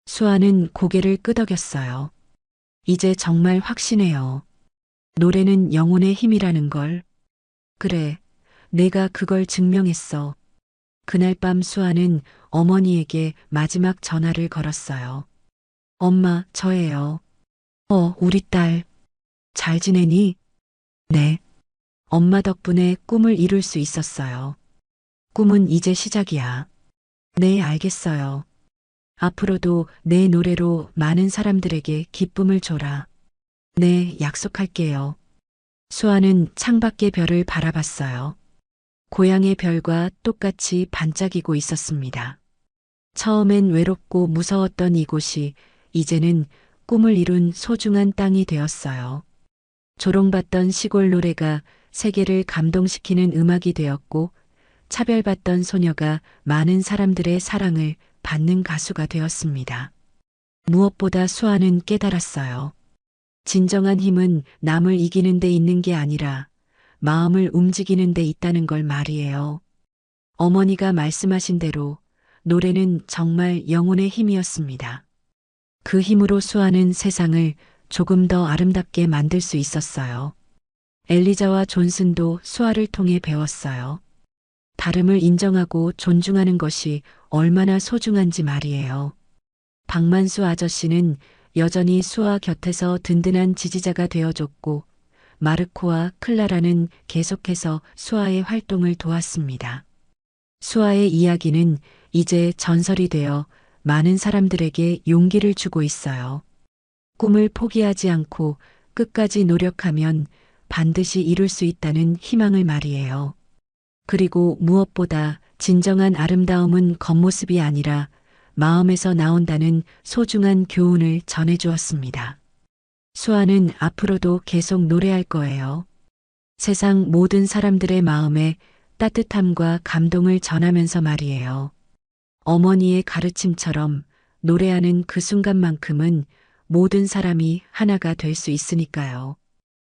수아는 고개를 끄덕였어요. 이제 정말 확신해요. 노래는 영혼의 힘이라는 걸. 그래, 내가 그걸 증명했어. 그날 밤 수아는 어머니에게 마지막 전화를 걸었어요. 엄마, 저예요. 우리 딸. 잘 지내니? 네. 엄마 덕분에 꿈을 이룰 수 있었어요. 꿈은 이제 시작이야. 네, 알겠어요. 앞으로도 내 노래로 많은 사람들에게 기쁨을 줘라. 네, 약속할게요. 수아는 창밖의 별을 바라봤어요. 고향의 별과 똑같이 반짝이고 있었습니다. 처음엔 외롭고 무서웠던 이곳이 이제는 꿈을 이룬 소중한 땅이 되었어요. 조롱받던 시골 노래가 세계를 감동시키는 음악이 되었고, 차별받던 소녀가 많은 사람들의 사랑을 받는 가수가 되었습니다. 무엇보다 수아는 깨달았어요. 진정한 힘은 남을 이기는 데 있는 게 아니라 마음을 움직이는 데 있다는 걸 말이에요. 어머니가 말씀하신 대로 노래는 정말 영혼의 힘이었습니다. 그 힘으로 수아는 세상을 조금 더 아름답게 만들 수 있었어요. 엘리자와 존슨도 수아를 통해 배웠어요. 다름을 인정하고 존중하는 것이 얼마나 소중한지 말이에요. 박만수 아저씨는 여전히 수아 곁에서 든든한 지지자가 되어줬고, 마르코와 클라라는 계속해서 수아의 활동을 도왔습니다. 수아의 이야기는 이제 전설이 되어 많은 사람들에게 용기를 주고 있어요. 꿈을 포기하지 않고 끝까지 노력하면 반드시 이룰 수 있다는 희망을 말이에요. 그리고 무엇보다 진정한 아름다움은 겉모습이 아니라 마음에서 나온다는 소중한 교훈을 전해주었습니다. 수아는 앞으로도 계속 노래할 거예요. 세상 모든 사람들의 마음에 따뜻함과 감동을 전하면서 말이에요. 어머니의 가르침처럼 노래하는 그 순간만큼은 모든 사람이 하나가 될 수 있으니까요.